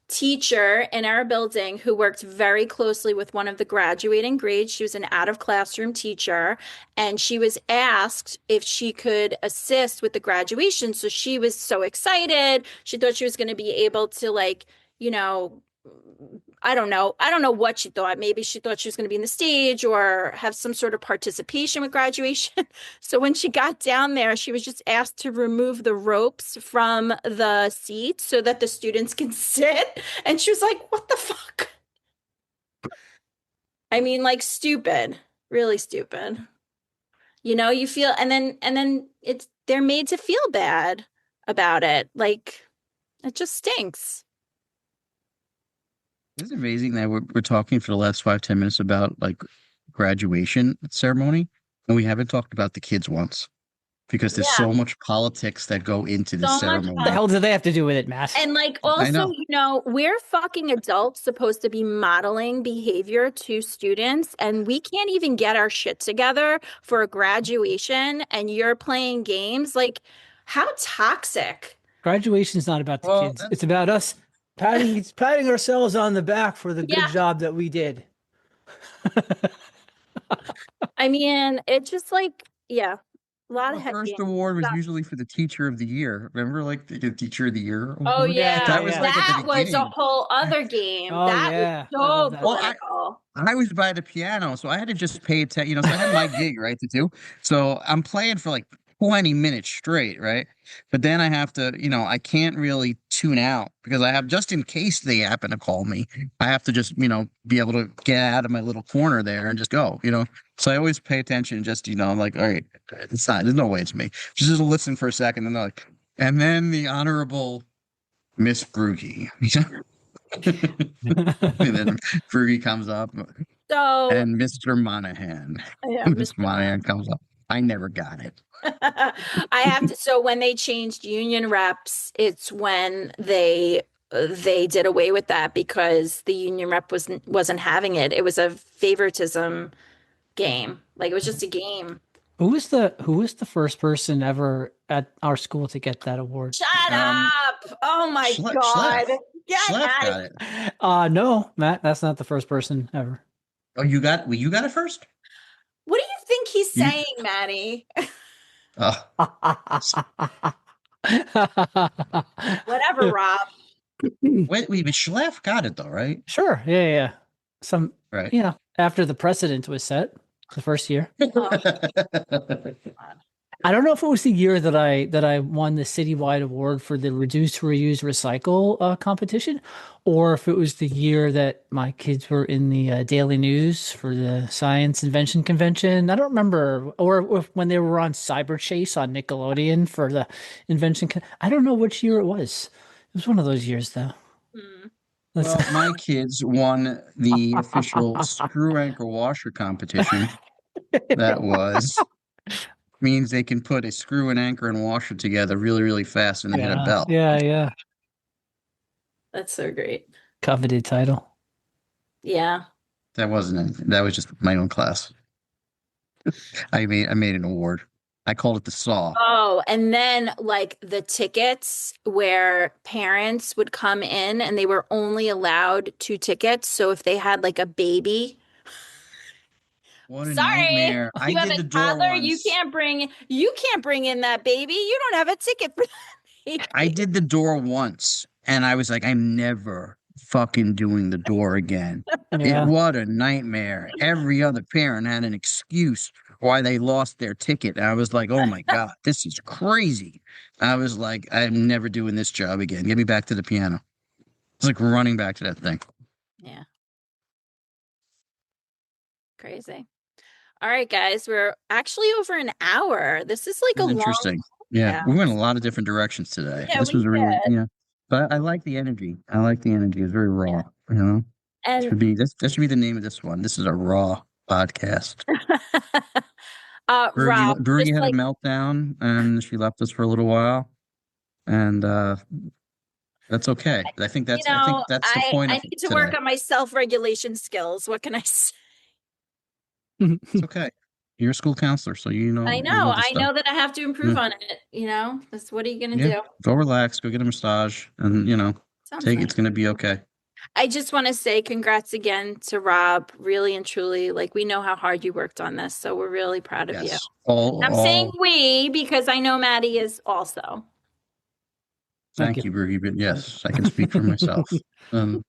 Speaker 6: teacher in our building who worked very closely with one of the graduating grades. She was an out of classroom teacher, and she was asked if she could assist with the graduation. So she was so excited. She thought she was going to be able to I don't know what she thought. Maybe she thought she was going to be in the stage or have some sort of participation with graduation. So when she got down there, she was just asked to remove the ropes from the seats so that the students can sit. And she was like, what the fuck? I mean, like, stupid, really stupid. You feel, and then they're made to feel bad about it. Like, it just stinks.
Speaker 2: it's amazing that we're talking for the last 5-10 minutes about like graduation ceremony, and we haven't talked about the kids once, because there's so much politics that go into the ceremony.
Speaker 4: What the hell do they have to do with it, Matt?
Speaker 6: And like, also, we're fucking adults supposed to be modeling behavior to students, and we can't even get our shit together for a graduation, and you're playing games. Like, how toxic.
Speaker 4: Graduation's not about the kids. It's about us patting ourselves on the back for the good job that we did.
Speaker 6: I mean, it's just like, a lot of
Speaker 2: first award was usually for the teacher of the year. Remember, like the teacher of the year award?
Speaker 6: Oh yeah,
Speaker 2: that was like
Speaker 6: that was a whole other game.
Speaker 4: Oh,
Speaker 6: that was so political.
Speaker 2: Well, I was by the piano, so I had to just pay attention. So I had my gig right to do. So I'm playing for like 20 minutes straight, right? But then I have to, I can't really tune out, because I have, just in case they happen to call me, I have to just, be able to get out of my little corner there and just go, So I always pay attention, just, I'm like, all right, it's not, there's no way it's me. Just listen for a second, and they're like, and then the Honorable Miss Brugge. And then Brugge comes up. And Mr. Monahan.
Speaker 6: Yeah,
Speaker 2: Mr. Monahan comes up. I never got it.
Speaker 6: I have to. So when they changed union reps, it's when they did away with that, because the union rep wasn't having it. It was a favoritism game. Like, it was just a game.
Speaker 4: Who was the first person ever at our school to get that award?
Speaker 6: Shut up! Oh my God!
Speaker 2: Schleff got
Speaker 4: it. No, Matt, that's not the first person ever.
Speaker 2: Oh, you got it first?
Speaker 6: What do you think he's saying, Maddie? Whatever, Rob.
Speaker 2: Wait, but Schleff got it though, right?
Speaker 4: Sure. Yeah. Some,
Speaker 2: right.
Speaker 4: After the precedent was set, the first year. I don't know if it was the year that I won the citywide award for the reduce, reuse, recycle competition, or if it was the year that my kids were in the Daily News for the Science Invention Convention. I don't remember, or when they were on Cyber Chase on Nickelodeon for the invention. I don't know which year it was. It was one of those years, though.
Speaker 2: Well, my kids won the official screw anchor washer competition. That means they can put a screw and anchor and washer together really, really fast and hit a bell.
Speaker 4: Yeah.
Speaker 6: That's so great.
Speaker 4: Coveted title.
Speaker 6: Yeah.
Speaker 2: That wasn't it. That was just my own class. I made an award. I called it the saw.
Speaker 6: Oh, and then like the tickets where parents would come in and they were only allowed 2 tickets. So if they had like a baby,
Speaker 2: What a
Speaker 6: sorry,
Speaker 2: nightmare.
Speaker 6: if
Speaker 2: I
Speaker 6: you have
Speaker 2: did
Speaker 6: a
Speaker 2: the door
Speaker 6: toddler,
Speaker 2: once.
Speaker 6: you can't bring in that baby. You don't have a ticket for that baby.
Speaker 2: I did the door once, and I was like, I'm never fucking doing the door again.
Speaker 4: Yeah.
Speaker 2: What a nightmare. Every other parent had an excuse why they lost their ticket. And I was like, oh my God, this is crazy. I was like, I'm never doing this job again. Get me back to the piano. It's like running back to that thing.
Speaker 6: Yeah. Crazy. All right, guys, we're actually over an hour. This is like
Speaker 2: This
Speaker 6: a
Speaker 2: is
Speaker 6: long.
Speaker 2: interesting. Yeah,
Speaker 6: Yeah.
Speaker 2: we went a lot of different directions today.
Speaker 6: Yeah,
Speaker 2: This
Speaker 6: we
Speaker 2: was a really,
Speaker 6: did.
Speaker 2: yeah. But I like the energy. I like the energy. It's very raw, you know?
Speaker 6: And
Speaker 2: That should be the name of this one. This is a raw podcast.
Speaker 6: Rob,
Speaker 2: Brugge
Speaker 6: just
Speaker 2: had
Speaker 6: like
Speaker 2: a meltdown and she left us for a little while. And that's okay. I think that's the point
Speaker 6: I
Speaker 2: of
Speaker 6: need to
Speaker 2: today.
Speaker 6: work on my self-regulation skills. What can I say?
Speaker 2: It's okay. You're a school counselor, so you know.
Speaker 6: I
Speaker 2: you
Speaker 6: know.
Speaker 2: this
Speaker 6: I
Speaker 2: stuff.
Speaker 6: know that I have to improve on it. That's what are you gonna do?
Speaker 2: Go relax, go get a massage, and
Speaker 6: Sounds
Speaker 2: take
Speaker 6: nice.
Speaker 2: it's gonna be okay.
Speaker 6: I just want to say congrats again to Rob, really and truly. Like, we know how hard you worked on this, so we're really proud of you.
Speaker 2: Yes.
Speaker 6: I'm saying we because I know Maddie is also.
Speaker 2: Thank you, Brugge, but yes, I can speak for myself. Rob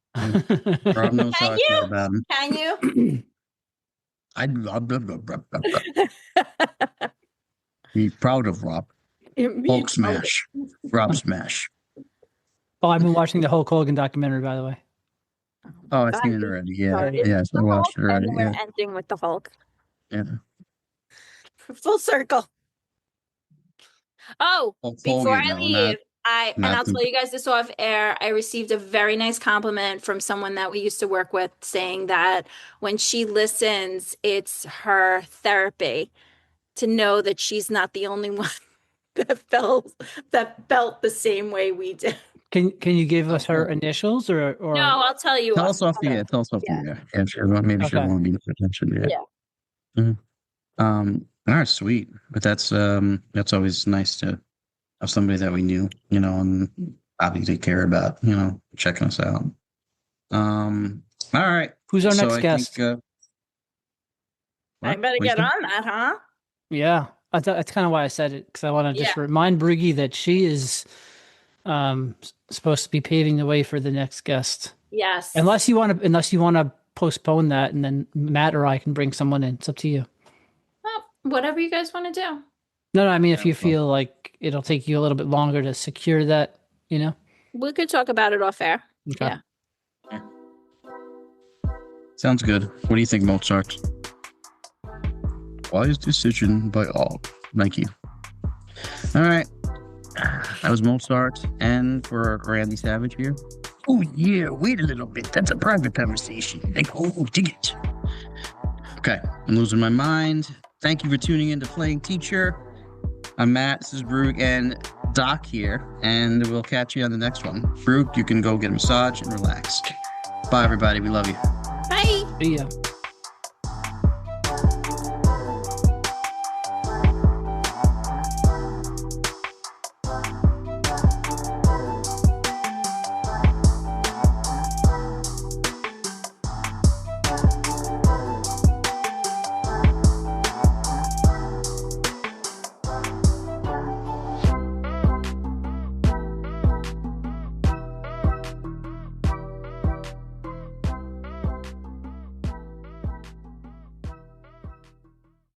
Speaker 2: knows how I feel about him.
Speaker 6: Can you?
Speaker 2: Be proud of Rob. Hulk smash. Rob smash.
Speaker 4: Oh, I've been watching the Hulk Hogan documentary, by the way.
Speaker 2: Oh, I've seen it already. Yeah.
Speaker 6: Sorry.
Speaker 2: Yes, I watched it already.
Speaker 6: And we're
Speaker 2: Yeah.
Speaker 6: ending with the Hulk.
Speaker 2: Yeah.
Speaker 6: Full circle. Oh,
Speaker 2: Hulk
Speaker 6: before
Speaker 2: Hogan,
Speaker 6: I
Speaker 2: no,
Speaker 6: leave, I'll
Speaker 2: the-
Speaker 6: tell you guys this off air. I received a very nice compliment from someone that we used to work with saying that when she listens, it's her therapy to know that she's not the only one that felt the same way we did.
Speaker 4: Can you give us her initials or
Speaker 6: No, I'll tell you.
Speaker 2: Tell us off the air. Tell us off the air. Yeah, sure. Maybe she won't be attention. Yeah. All right, sweet. But that's always nice to have somebody that we knew, and obviously care about, checking us out. All right.
Speaker 4: Who's our next guest?
Speaker 6: I better get on that, huh?
Speaker 4: Yeah, that's kind of why I said it, because I want to just remind Brugge that she is supposed to be paving the way for the next guest.
Speaker 6: Yes.
Speaker 4: Unless you want to postpone that, and then Matt or I can bring someone in. It's up to you.
Speaker 6: Well, whatever you guys want to do.
Speaker 4: No, I mean, if you feel like it'll take you a little bit longer to secure that,
Speaker 6: we could talk about it off air.
Speaker 4: Okay.
Speaker 6: Yeah.
Speaker 2: Sounds good. What do you think, Mozart? Wise decision by all. Thank you. All right. That was Mozart, and for Randy Savage here. Oh, yeah, wait a little bit. That's a private conversation. Dig it. Okay, I'm losing my mind. Thank you for tuning in to Playing Teacher. I'm Matt, this is Brugge, and Doc here, and we'll catch you on the next one. Brugge, you can go get a massage and relax. Bye, everybody. We love you.
Speaker 6: Bye.
Speaker 4: See ya.